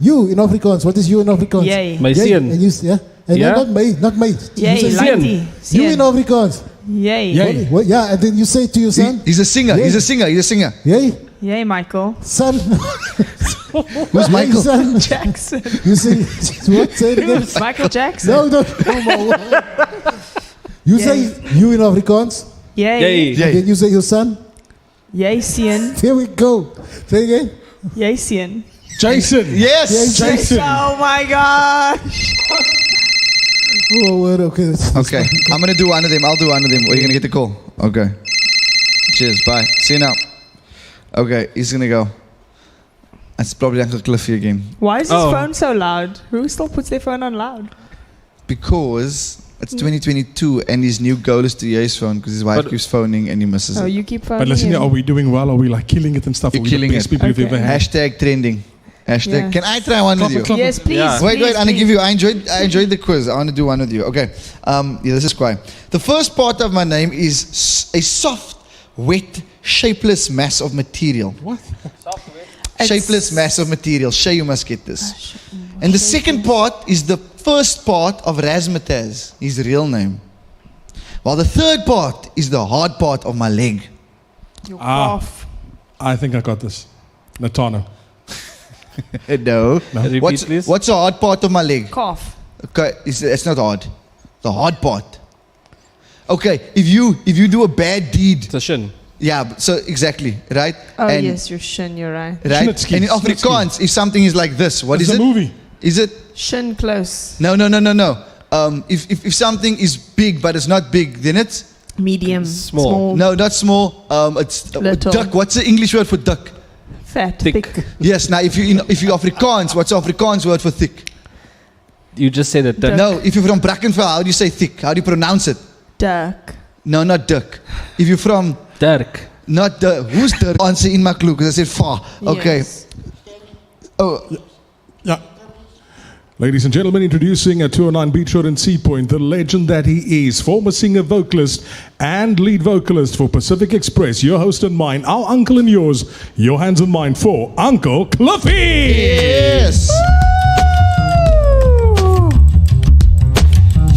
you in Afrikaans. What is you in Afrikaans? Yay. Macian. And you yeah. And Yeah? not mate. Yay. You say, Sian. Lighty. you in Sian. Afrikaans. Yay. Yay. What, yeah, and then you say to your son, he's a singer. Yeah. He's a singer. He's a singer. yay, Yay, Michael. son. Who's Michael? Son. Jackson. You say, what? Say it again. Michael Jackson. No, no. You say you in Afrikaans, Yay. Yay. and then you say your son. Yay, Sian. There we go. Say again. Yay, Sian. Jason. Yes. Yes. Jason. Oh my gosh. Oh, word. Okay. Okay, I'm gonna do one of them. I'll do one of them. Or you're gonna get the call. Okay. Cheers. Bye. See you now. Okay, he's gonna go. It's probably Uncle Cliffy again Why is his Oh. phone so loud? Who still puts their phone on loud? because it's 2022 and his new goal is to hear his phone because his wife But- keeps phoning and he misses Oh, it. you keep phoning But listen, him. are we doing well? Are we like killing it and stuff? You're Are we killing the best it. people you've Okay. ever had? Hashtag trending. Hashtag. Yeah. Can I try one with you? Clap it, Yes, please. Yeah. Wait, please, I'm gonna please. give you. I enjoyed the quiz. I want to do one with you. Okay. Yeah, this is quiet. The first part of my name is a soft, wet, shapeless mass of material. What? It's- Shapeless mass of material. Shay, you must get this. And the second part is the first part of Razmataz, his real name. While the third part is the hard part of my leg. Your Ah. cough. I think I got this. Natano. No. Repeat, please. What's the hard part of my leg? Cough. Okay, it's not hard. The hard part. Okay, if you do a bad deed, It's a shin. yeah. So exactly, right? Oh, And- yes, your shin, you're right. Right. Schnitski, And in Afrikaans, if something is like this, what It's is a it? movie. Is it? Shin close. No. If something is big but it's not big, then it's Medium. Small. no, not small. It's Little. duck. What's the English word for duck? Fat. Thick. Thick. Yes. Now, if you Afrikaans, what's the Afrikaans word for thick? You just say that. Duck. No. If you're from Brackenfell, how do you say thick? How do you pronounce it? Duck. No, not duck. If you're from Dirk. not the who's the answer in my clue because I said far. Okay. Yes. Oh, Yeah. Ladies and gentlemen, introducing a 209 Beach Road in Sea Point, the legend that he is, former singer, vocalist, and lead vocalist for Pacific Express, your host and mine, our uncle and yours, your hands and mine for Uncle Cliffy! yes.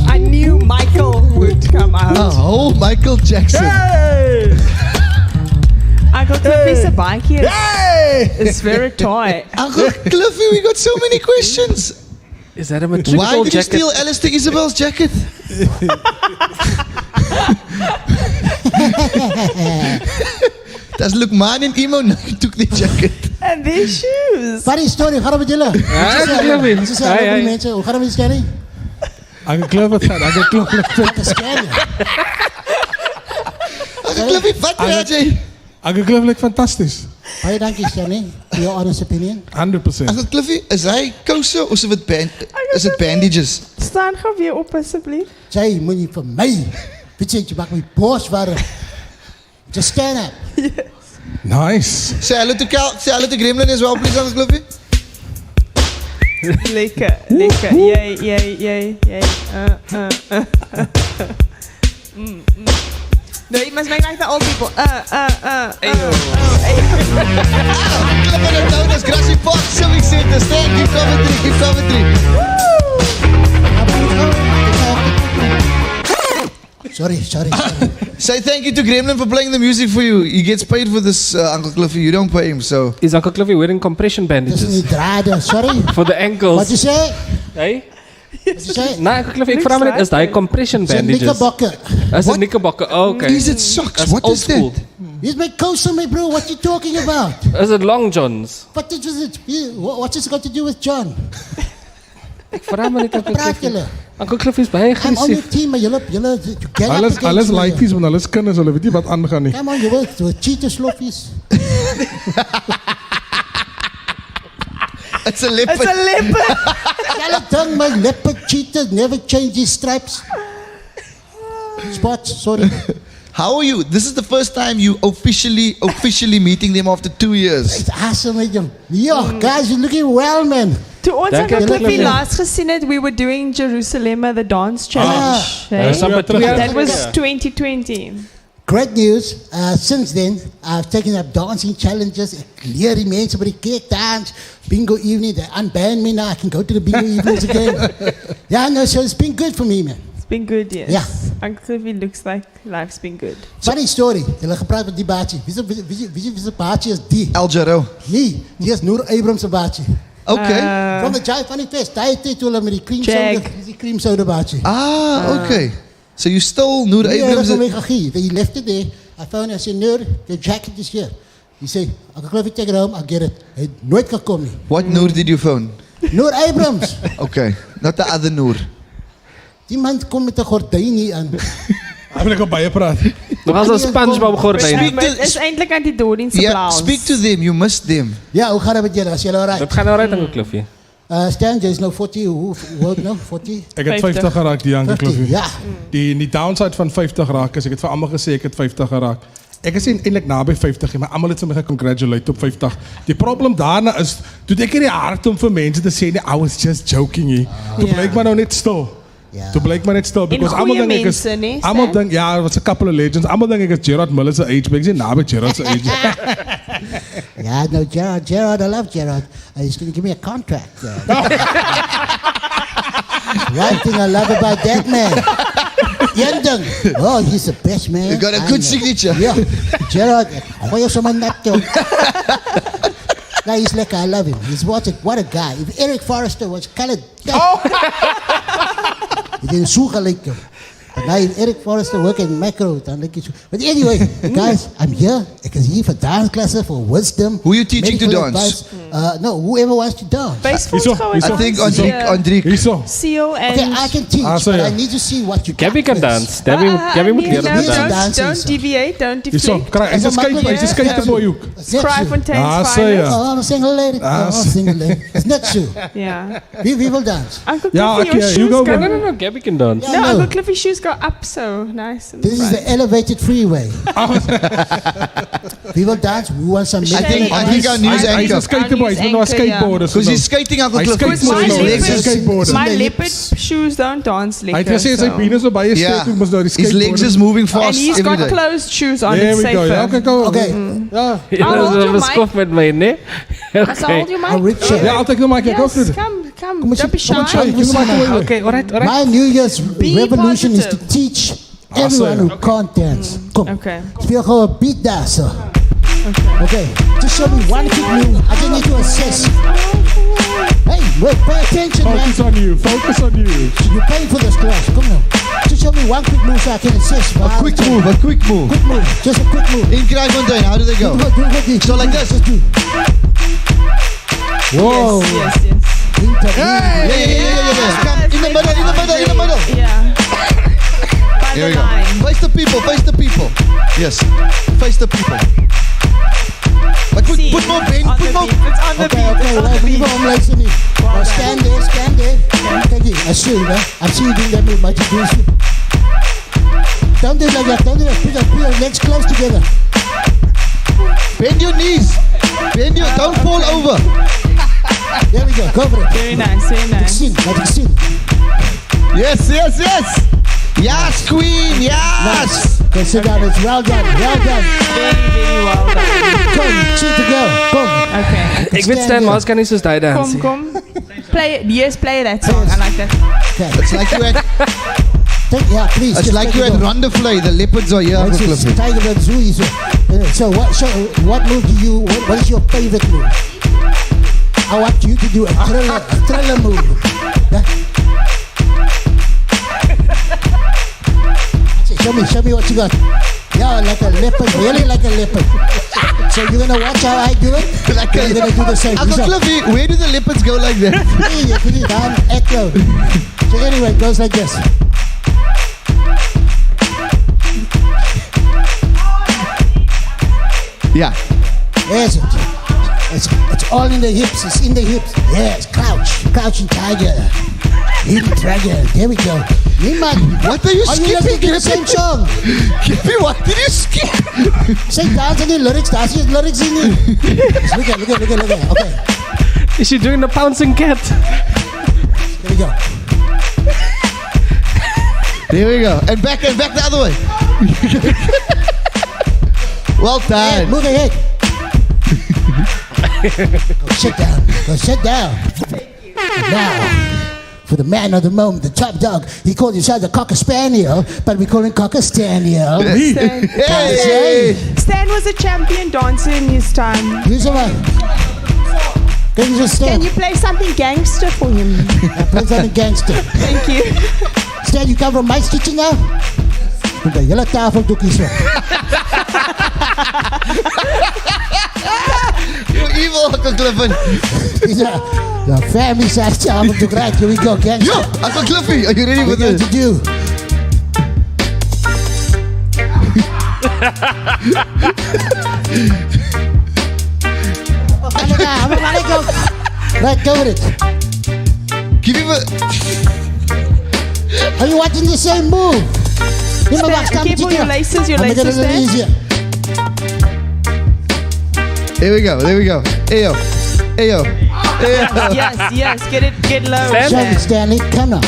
I knew Michael would come out. Oh, Michael Jackson. Hey! Uncle Cliffy's a bike here. Hey! It's very toy. Uncle Cliffy, we got so many questions. Is that a matriculal Why did you jacket? steal Alistair Isabel's jacket? Does look man and emo now you took their jacket. And their shoes. Funny story, gaan met julle? Cliffy. Dis is al die mense, hoe gaan dit met scanning? Uncle Cliff het gaan. Uncle Cliff Wat is scanning? Cliffy, wat praat jy? Uncle Cliff lyk fantasties. Baie dankie scanning. Your honest opinion. 100%. Uncle Cliffy, is hy kouse of is it bandages? Staan gou weer op asseblief. Jy moet nie vir my. Weet jy maak my bors warm. Just stand up. Nice. Say hello to Gremlin as well, please, Uncle Cliffy. Lekker. Yay. No, you must make like the old people. Cliffy and down as Grassy Park Civic Center. Stand, give Coventry. Sorry. Say thank you to Gremlin for playing the music for you. He gets paid for this, Uncle Cliffy. You don't pay him, so. Is Uncle Cliffy wearing compression Dis bandages nie drade, sorry. for the ankles? Wat jy sê? Hey? Wat jy sê? Nee, Uncle Cliffy, ek vra maar net, is daai compression Dis 'n bandages? knikkerbokke. Is dit knickerbocker? Oh, okay. Is it socks? That's What old is that? school. He's my cousin, my bro. What you talking about? Is it long johns? What is it? What is it got to do with John? Ek vra maar net Uncle Praat Cliffy. julle. Uncle Cliffy is baie I'm on your aggressief. team, maar julle gang up against Alles me. laities, want hulle is kinders, hulle weet nie wat aangaan nie. Come on, you will cheater sloffies. It's a leopard. It's a leopard. Julle ding my leopard cheater never change his stripes. Spots, sorry. How are you? This is the first time you officially meeting them after 2 years. It's awesome met hom. Ja, guys, you're looking well, man. Toe ons Dankie, Uncle Cliffy Cliffy. laas gesien het, we were doing Jerusalem, the dance challenge. Hey? That was 2020. Great news. Since then, I've taken up dancing challenges. Ek leer die mense by die cake dance, bingo evening. They unbanned me now. I can go to the bingo evenings again. Yeah, no, so it's been good for me, man. It's been good, yes. Yeah. Uncle Cliffy looks like life's been good. Funny story. Julle gepraat met die baatjie. Wie se baatjie is die? El Jarreau. Nee, die is Noor Abrams se baatjie. Okay. From the Jive Funny Fest. Daai tyd toe hulle met die cream Jag. soda, die cream soda baatjie. Okay. So you stole Noor Nee, Abrams. dat is gegee. He left it there. I found it. I said, Noor, your jacket is here. He said, Uncle Cliffy, take it home. I'll get it. Hy het nooit gekom nie. What Noor did you phone? Noor Abrams. Okay. Not the other Noor. Die man kom met 'n gordyn hier aan. Ek wil ek op baie praat. Nog as 'n SpongeBob gordyn. Speak to- Het is eindelijk aan die Dodin se Yeah, plaas. speak to them. You missed them. Ja, hoe gaan dit met julle? As julle alright? Dit gaan nou reg Uncle Cliffy. Stan, jy is nou 40. Hoe oud nou? 40? Ek het 50 50 geraak die Uncle 50. Cliffy. Ja. Die downside van 50 raak is, ek het vir almal gesê ek het 50 geraak. Ek is eintlik naby 50, maar almal het vir my gecongratulate op 50. Die probleem daarna is, toe ek hierdie hart om vir mense te sê, nee, I was just joking hier. Toe Ja. blyk maar nou net stil. Ja. Toe blyk maar net stil, because almal goeie dink ek is, mense, nee, almal Stan? dink, ja, er was a couple of legends, almal dink ek is Gerard Miller se age, maar ek sê naby Gerard se age. Ja, no, Gerard, I love Gerard. He's going to give me a contract. One thing I love about that man. Een ding. Oh, he's the best man. You got a I good know. signature. Yeah, Gerard, gooi jou sommer net toe. No, he's like, I love him. He's what a guy. If Eric Forrester was colored, he didn't so gelijk him. But now if Eric Forrester work in macro, dan like so. But anyway, guys, I'm here. Ik is hier voor dance classes, for wisdom. Who you teaching to medical dance? advice. No, whoever wants to dance. Facebook Hierso, trouwens. hierso. I think Yeah. Andriek. Hierso. Seal and... Okay, I can teach, Ah, so but yeah. I need to see what you Gabby got kan first. dans. Gabby moet nee, leren no, Yes, dansen. dansen don't is zo. deviate, don't Hierso, deflect. kry, hy's 'n skateboy hoek. It's not Cry so. Fontaine's so finest. ja. Oh, I'm a single lady. Ah, Oh, I'm a single lady. It's not so. Yeah. We will dance. Uncle Ja, Cliffy, okay, your you shoes go, go... man. No, Gabby kan dans. Yeah. No, No. Uncle Cliffy's shoes go up so nice. And This is bright. the elevated freeway. We will dance. We want some I think medical our news Hy's 'n anchor. skateboy, hy's nou 'n skateboarder. Because he's skating, Uncle Hy Cliffy. skate my nou, leopard- hy's 'n skateboarder. My Some leopard lips. shoes don't dance Hy lekker. het gesê sy penis so baie Yeah. skating, moes nou die His legs skateboarder. is moving And fast he's every got day. closed shoes on. There It's we go. safer. Ja, okay, go. Okay. Ja. I'll hold your mic. Beskof met my, nee? I'll hold your mic. I'll reach Ja, I'll take the mic. Go Yes, for it. come. Kom eens, Don't be kom eens, shy. kom eens. Okay, alright. My New Year's revolution is to positive. teach everyone who can't dance. Kom. Okay. Speel gewoon een beat daar zo. Okay, just show me one quick move. I just need to assess. Hey, wait, pay attention, Focus man. on you. Focus on you. You're paying for this class. Come on. Just show me one quick move so I can assess. A quick move. Quick move. Just a quick move. In Kraaifontein, how do they go? Do it. So like this. Just do. Whoa. Yes. Yeah. Come in the middle. Yeah. By Here the we go. line. Face the people. Yes. Face the people. But See, put more pain. on Put the more. beat. It's on the Okay, beat. It's on the leave beat. on legs in it. Well Stand there. Thank you. I see you, I see you doing that move, mighty goose. Don't do it like that. Put your legs close together. Bend your knees. Don't fall over. There we go. Go for it. Very nice. Sin. Yes. Yes, queen. Yes. Go sit down. It's well done. Very, very well done. Come, cheat to go. Come. Okay. Ek weet Stan Mars kan nie soos hy dans nie. Kom. Play that song. I like that. Okay. It's like you had. Yeah, please. It's like you had Ronda Flay. The leopards are here. What's this? Cliffy. Tiger and Zooey. So what move do you? What is your favorite move? I want you to do a thriller move. Yeah? Show me what you got. Yeah, like a leopard, really like a leopard. So you're gonna watch how I do it? Like you're gonna do the same. Uncle Cliffy, where do the leopards go like that? Echo. So anyway, it goes like this. Yeah. Yes, it's all in the hips. It's in the hips. Yes, crouching tiger, hidden dragon. There we go. What are you Are you skipping? listening to the same song? Cliffy, what did you skip? Say dance again, lyrics. Dance his lyrics in it. Look at. Okay, Is she doing the pouncing cat? there we go. There we go. And back the other way. Well Hey, done. move ahead. Go sit down. Now, for the man of the moment, the top dog. He called himself the Cocker Spaniel, but we call him Cocker Staniel. Hey. Stan was a champion dancer in his time. Here's the one. Can you just Can stand? you play something gangster for him? Play something gangster. Thank you. Stan, you come from my kitchen now? Met een hele tafel doekjes zo. You evil, Uncle Cliffy. The family size tafel doek, right? Here we go, gangster. Yo, Uncle Cliffy, are you ready for What are you this? going to do? I'm gonna go. Right, go with it. Give him a... Are you watching the same move? Careful your laces, I'll make it a little Stan. easier. There we go. Ayo. Yes, get low. Stan? Show me, Stanley, come on.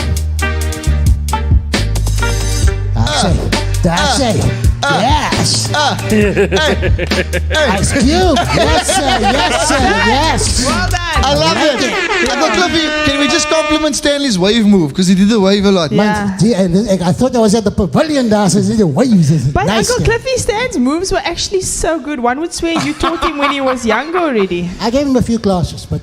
That's it. Yes. Ice Cube. Yes. Well done. I love it. Uncle Cliffy, can we just compliment Stanley's wave move? Because he did the wave a lot. Yeah. I thought I was at the pavilion dancers. The waves. But Nice. Uncle Cliffy Stan's moves were actually so good. One would swear you taught him when he was younger already. I gave him a few classes, but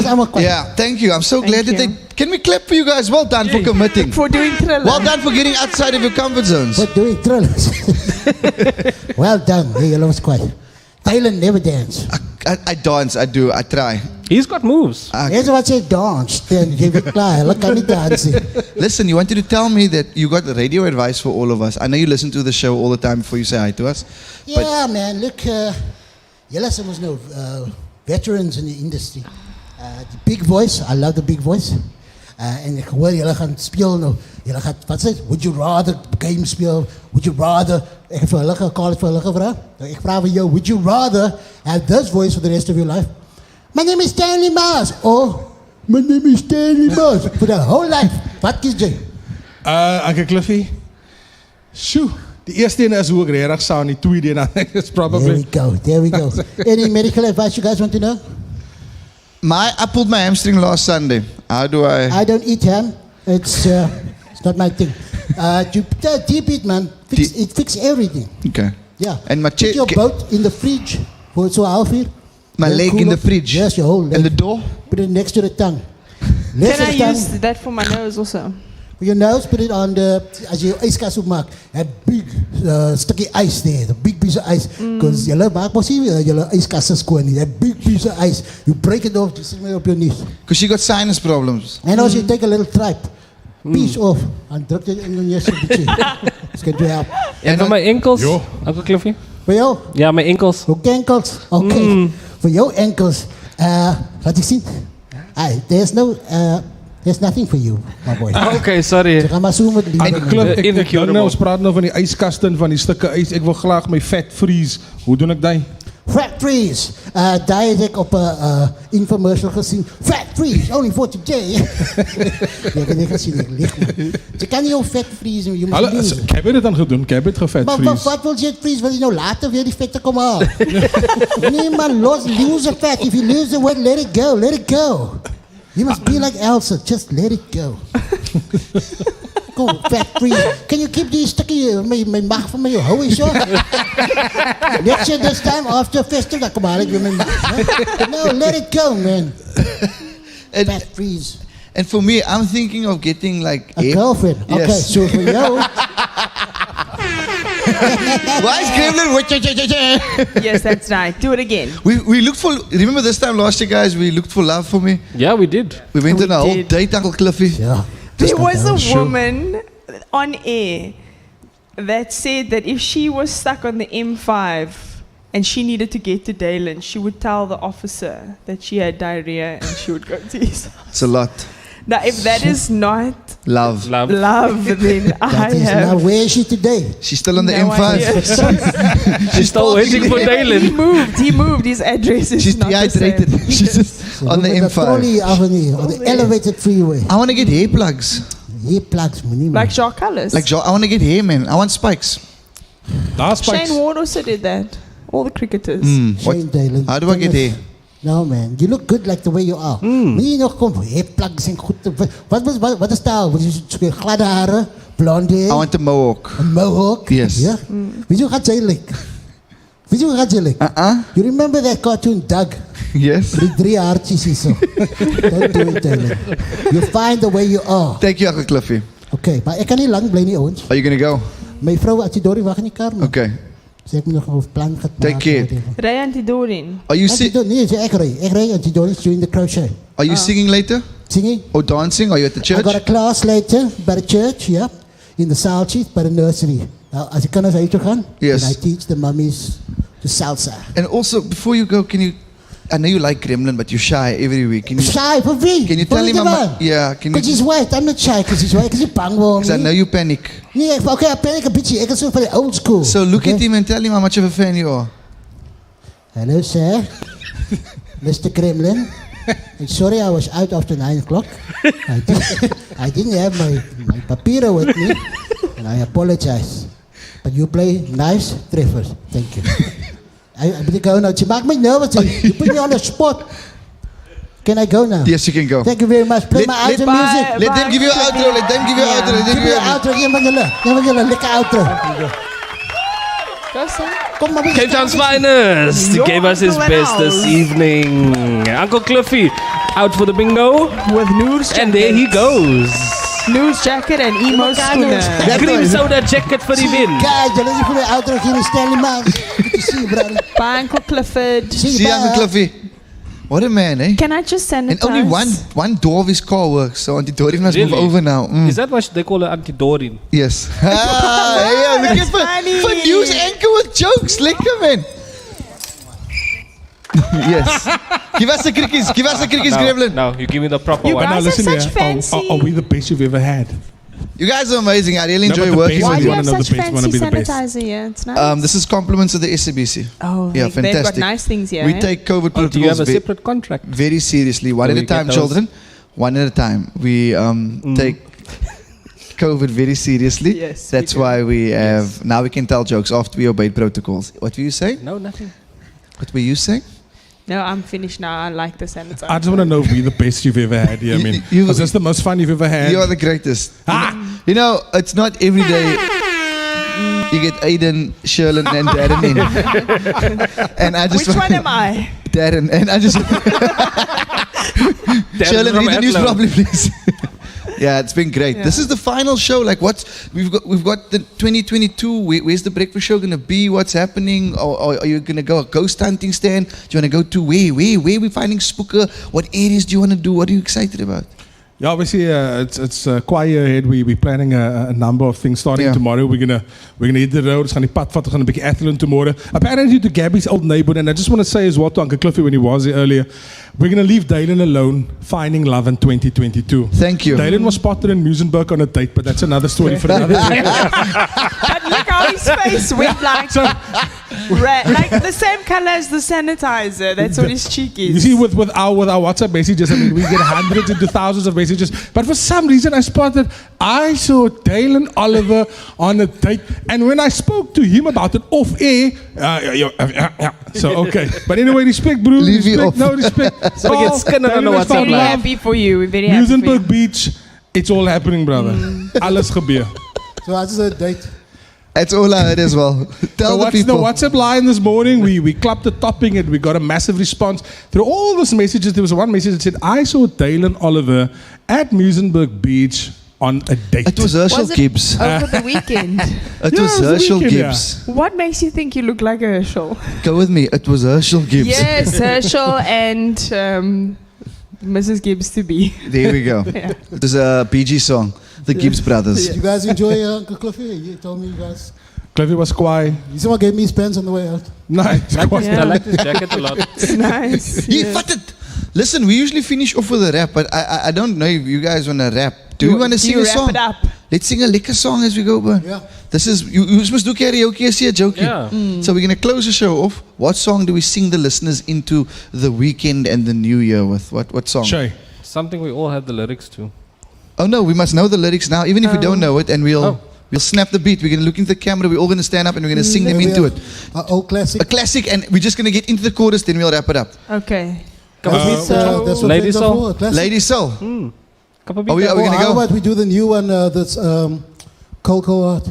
I'm a Yeah, thank you. I'm so Thank glad that you. they... Can we clap for you guys? Well done for committing. For doing thriller. Well done for getting outside of your comfort zones. But doing thrillers. Well done. Hey, that was quite. Dalin never dance. I dance, I do, I try. He's got moves. Here's what I say, dance. Then give it try. Look at me dancing. Listen, you wanted to tell me that you got radio advice for all of us. I know you listen to the show all the time before you say hi to us. Yeah, man. Look, Yellison was no veterans in the industry. The big voice. I love the big voice. En ek hoor julle gaan speel nou. Julle gaan wat sê? Would you rather game speel? Would you rather? Ek het vir hulle gecall vir hulle gevra. Ek vra vir jou, would you rather have this voice for the rest of your life? My name is Stanley Mars. Oh, my name is Stanley Mars. For the whole life. Wat kies jy? Uncle Cliffy. Shoo. Die eerste een is hoe ek regtig sound, die tweede een is There we probably... go. Any medical advice you guys want to know? I pulled my hamstring last Sunday. How do I... I don't eat ham. It's not my thing. Deep eat, man. It fix everything. Okay. Yeah. And my Put your chair... boat in the fridge. Voor het zo half uur. My Then leg cool in the off. fridge. Yes, your whole leg. And the door. Put it next to the tongue. Next to Can the I tongue. use that for my nose also? For your nose, put it on the, as je ijskast opmaakt, that big stukje ijs there, the big piece of ice. Because jullie maak mos nie jullie ijskast skoon nie, that big piece of ice. You break it off, just sit it op your knees. Because she got sinus problems. And also you take a little tripe, piece off, and druk dit in je beetje. It's going to help. En voor mijn enkels, Jo. Uncle Cliffy? Voor jou, Ja, mijn enkels. ook enkels. Oké. Voor jouw enkels, laat ik zien. There's nothing for you, my boy. Oké, sorry. Ga maar zo met Uncle liefde. Cliff, ik Incurable. nou, ons praat nou van die ijskasten, van die stukken ijs. Ik wil graag mijn vet freeze. Hoe doe ik dat? Fat freeze. Daar heb ik op een infomercial gezien. Fat freeze, only for today. Ja, ik heb niet gezien, ik lig me. Je kan niet op vet freeze, je moet Hallo, freeze. ik heb het dan gedaan. Ik heb het gevet Maar freeze. wat wil je freeze? Wil je nou later weer die vet te komen halen? Nee man, lose the fat. If you lose the weight, let it go, let it go. You must be like Elsa, just let it go. Go, fat freeze. Can you keep die stukje, mijn maag van mij houden zo? Next year, this time, after festival, dan kom haal ik weer mijn maag. No, let it go, man. Fat freeze. And for me, I'm thinking of getting like A girlfriend. Yes. Okay, so for you, Why is Gremlin? Yes, that's right. Do it again. We looked for. Remember this time last year, guys? We looked for love for me. Ja, we did. We went We on a whole did. date, Uncle Cliffy. ja. There was a Sure. woman on air that said that if she was stuck on the M5 and she needed to get to Dalin, she would tell the officer that she had diarrhea and she would go to his house. It's a lot. Now, if that is not Love. Love. love, then That I is now, have where is she today? She's still on the no M5. idea. She's still waiting for He Dalin. moved. He moved. His address is She's not the same. dehydrated. She's just on the With trolley M5. avenue, on the elevated freeway. I want to get hair plugs. Hier plugs me niet, man. Like Jacques Callis. Like, I want to get hair, man. I want spikes. Daar spikes. Shane Warne also did that. All the cricketers. What? Shame, Dalin. How do I get hair? No, man. You look good like the way you are. Moet je nog komen, hairplugs en goed. Wat is daar? Wat is het? Gladde haren? Blonde hair? I want a mohawk. Een mohawk? Yes. Ja? Weet je hoe gaat jij lik? Weet je hoe gaat jij lik? You remember that cartoon Doug? Yes. Die 3 haartjes hier zo. Don't do it, Dalin. You find the way you are. Thank you, Uncle Cliffy. Oké, maar ik kan niet lang blijven, ons. Are you going to go? Mijn vrouw Atidori wacht in die kamer. Okay. Ze heeft me nog een plan gemaakt. Take care. Rij Antidorin. Are you, Nee, ik rij Atidori doing the crochet. are you singing later? Singing? Or dancing? Are you at the I got a church? class later by the church, yeah, in the zaaltje by the nursery. Nou, als ik kan naar uit gaan, Yes. and I teach the mummies the salsa. And also, before you go, can you... I know you like Gremlin, but you're shy every week. Can you... Shy for wie? Can you tell him I'm... Yeah, can Because he's you... white, I'm not shy because he's white, because he's bang voor Because I know me. you panic. Nee, oké, ik panic een beetje, ik is zo van de old school. So look okay? at him and tell him how much of a fan you are. Hello, sir. Mr. Kremlin. Sorry, I was out after 9 o'clock. I didn't have my papieren with me, and I apologize. But you play nice treffers. Thank you. I better go now. You make me nervous. You put me on the spot. Can I go now? Yes, you can go. Thank you very much. Play my outro music. Let them give you an outro. Let them give you an outro. Let them Give give me you an an outro. Een van jullie. Lekker outro. Go sing. Kom maar. Cape Town's finest. He gave us his best this evening. Uncle Cliffy out for the bingo. With Noor's And there he goes. Noor's jacket and emo schooner. Cream soda jacket for the win. Guys, jullie zijn voor de outro. Hier Stanley Man. Good to see you, brother. Bye, Uncle Clifford. See you, See, Uncle bye. Cliffy. What a man, eh? Can I just sanitize? And only one door of his car works, so Auntie Dory must move Really? over now. Is that what they call an anti-Dorin? Yes. Hey, look at funny. for news anchor with jokes. Lekker, man. Yes. Give us the crickets. Give us the crickets, Gremlin. No, you give me the proper You one. guys Now are listen such here. fancy- Are we the best you've ever had? You guys are amazing. I really No, but enjoy the working best Why with do you you. have Wanna know such the best, wanna fancy be the best. sanitizer here? It's nice. This is compliments of the SABC. Oh, Yeah, they've got fantastic. nice things here. We eh? take COVID Oh, do you have protocols a separate contract? very seriously. One Do at we a time, get those? children. One at a time. We take COVID very seriously. Yes, That's we do. why we have... Now we can tell jokes after we obeyed protocols. What were you saying? No, nothing. What were you saying? No, I'm finished now. I like the sanitizer. I just want to know if we're the best you've ever had. Yeah, I mean, You- is this the most fun you've ever had? You are the greatest. Ah! You know, it's not every day. You get Aiden, Sherlyn, and Darren in. And I just Which one am I? Darren, and I just Sherlyn, read the news properly, please. Yeah, it's been great. Yeah. This is the final show. Like, we've got the 2022. Where's the breakfast show gonna be? What's happening? Or are you gonna go a ghost hunting stand? Do you wanna go to where we finding spooker? What areas do you wanna do? What are you excited about? Yeah, obviously it's quite ahead. We're planning a number of things starting tomorrow. We're gonna hit the road. It's gonna be padvat. It's gonna be athlon tomorrow. Apparently to Gaby's old neighborhood, and I just want to say as well to Uncle Cliffy when he was here earlier, we're gonna leave Dalin alone. Finding love in 2022. Thank you. Dalin was spotted in Muizenberg on a date, but that's another story for another day. But look how his face went like red, like the same color as the sanitizer. That's what his cheek is. You see, with our WhatsApp messages, I mean, we get hundreds into thousands of messages. But for some reason, I saw Dalin Oliver on a date, and when I spoke to him about it off air, so okay. But anyway, respect, bro. Leave you Respect, off. no respect. So we get skinner on the We're WhatsApp very live. happy for you. We're very happy for you. Muizenberg Beach, it's all happening, brother. Alles gebeur. So I just said date. That's all I heard as well. Tell the The people. WhatsApp line this morning, we clapped the topping and we got a massive response. Through all those messages, there was one message that said, I saw Dalin Oliver at Muizenberg Beach on a date. It was Herschel Was it Gibbs. over the weekend? It Yeah, was it was the Herschel weekend, Gibbs. What makes you think you look like a Herschel? Go with me. It was Herschel Gibbs. Yes, Herschel and Mrs. Gibbs to be. There we go. Yeah. It was a PG song. The Gibbs brothers. Did you guys enjoy Uncle Cliffy? You told me you guys. Cliffy was quiet. Someone gave me his pants on the way out. Nice. Yeah. I like this jacket a lot. It's nice. Yeah, Yeah. but listen, we usually finish off with a rap, but I don't know if you guys want to rap. Do you want to sing you a wrap song? it up? Let's sing a liquor song as we go, bro. Yeah. This is, you must do karaoke as a joke. Yeah. So we're going to close the show off. What song do we sing the listeners into the weekend and the new year with? What song? Shay. Something we all have the lyrics to. Oh no, we must know the lyrics now, even if we don't know it, and we'll snap the beat. We're going to look into the camera, we're all going to stand up and we're going to sing them into it. Old classic. A classic, and we're just going to get into the chorus, then we'll wrap it up. Okay. That's what Lady friends are Soul. for, a classic. Lady Soul. Couple Are we Or going to how go? about we do the new one that's Coco Art?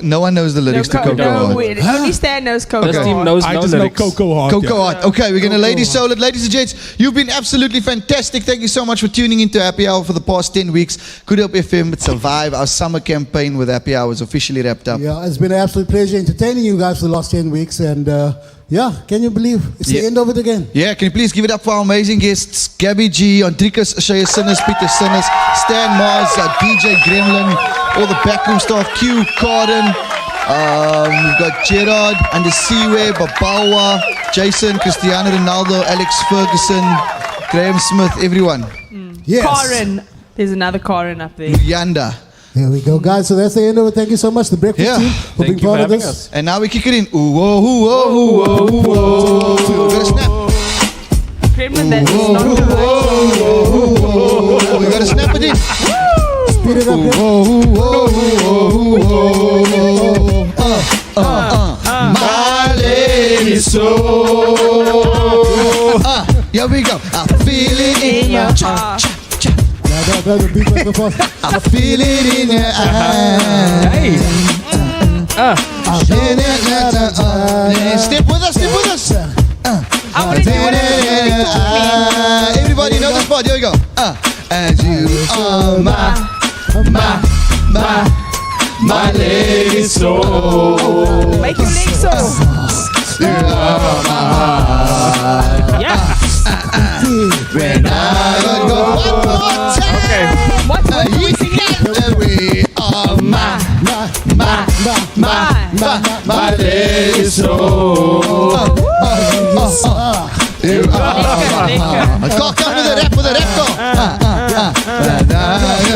No one knows the lyrics to Coco No, Heart. only Stan knows Coco. This Okay. team knows I no just know lyrics. Coco Heart. Coco yeah. Heart. Okay, we're going to Lady Soul it. Ladies and gents, you've been absolutely fantastic. Thank you so much for tuning into Happy Hour for the past 10 weeks. Good Hope FM, it's Survive. Our summer campaign with Happy Hour is officially wrapped up. Yeah, it's been an absolute pleasure entertaining you guys for the last 10 weeks. And yeah, can you believe it's the end of it again? Yeah, can you please give it up for our amazing guests, Gaby G, Andrikas, Ché Petersen, Stan Mars, DJ Gremlin, all the backroom staff, Q, Carden, we've got Gerard, and the Seaway, Babawa, Jason, Cristiano Ronaldo, Alex Ferguson, Graham Smith, everyone. Yes. Karen. There's another Karen up there. Yanda. There we go, guys. So that's the end of it. Thank you so much, the Breakfast Yeah. team, for Thank being you for part of having this. us. And now we kick it in. Ooh, whoa, ooh, whoa, ooh, whoa, ooh, whoa. We gotta snap. Kremlin, that is not correct. We gotta snap it in. Speed it up, yeah. My lady soul. Here we go. I feel it in your heart. That's the beat was before. I feel it in your eyes. Hey. Step with us, step with us. I want to do what Everybody know this part. Here we go. And you are my lady soul. Make your legs so. Yeah. When I go one more time. What word are we singing? We are my lady soul. Go, come with a rap, go.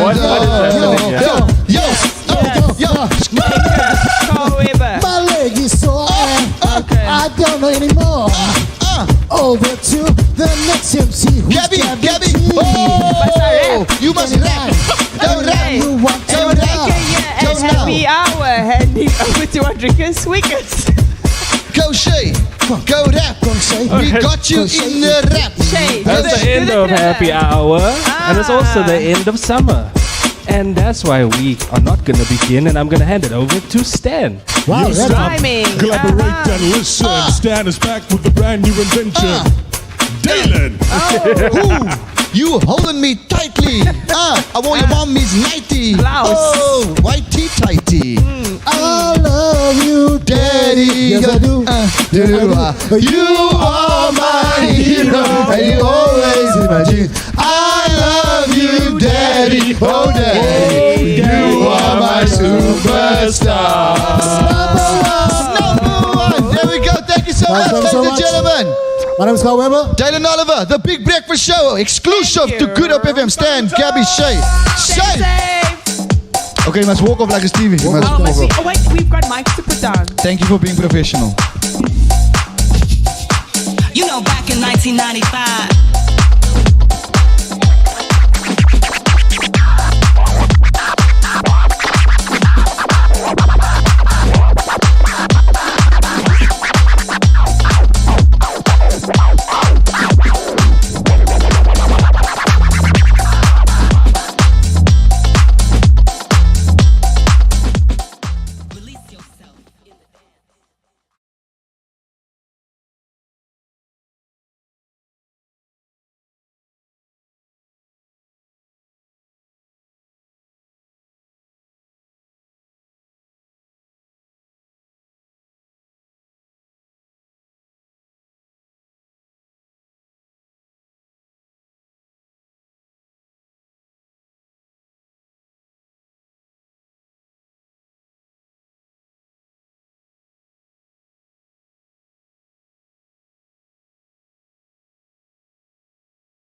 What is happening here? Yo. However. My leg is sore. Okay. I don't know anymore. Over to the next MC. who's Gaby. G. Oh, you must rap. Don't rap. You want to Don't rap. rap. And happy hour. Handing over to Andrikas Wickers. Go Shay. Go rap. We got you in the rap. Shay. That's the end of happy hour, and it's also the end of summer. And that's why we are not going to begin, and I'm going to hand it over to Stan. Wow, You that's stop, Timing. collaborate and listen. Stan is back with a brand new invention. Dalin. You holding me tightly. I wore your mommy's nighty. Blouse. Oh, white tee tighty. I love you, Daddy. Yes, I do. You are my hero, and you always in my dreams. I love you, Daddy. Oh, Daddy. You are my superstar. Number one. There we go. Thank you so much, Thank you so ladies and much. gentlemen. My name is Carl Weber. Dalin Oliver, The Big Breakfast Show, exclusive Thank to you. Good Hope FM. Stan, Gaby, Ché. Stay Ché. safe. Okay, you must walk off like a Stevie. You must Oh, walk must we, off. oh, wait, we've got mics to put down. Thank you for being professional. You know, back in 1995,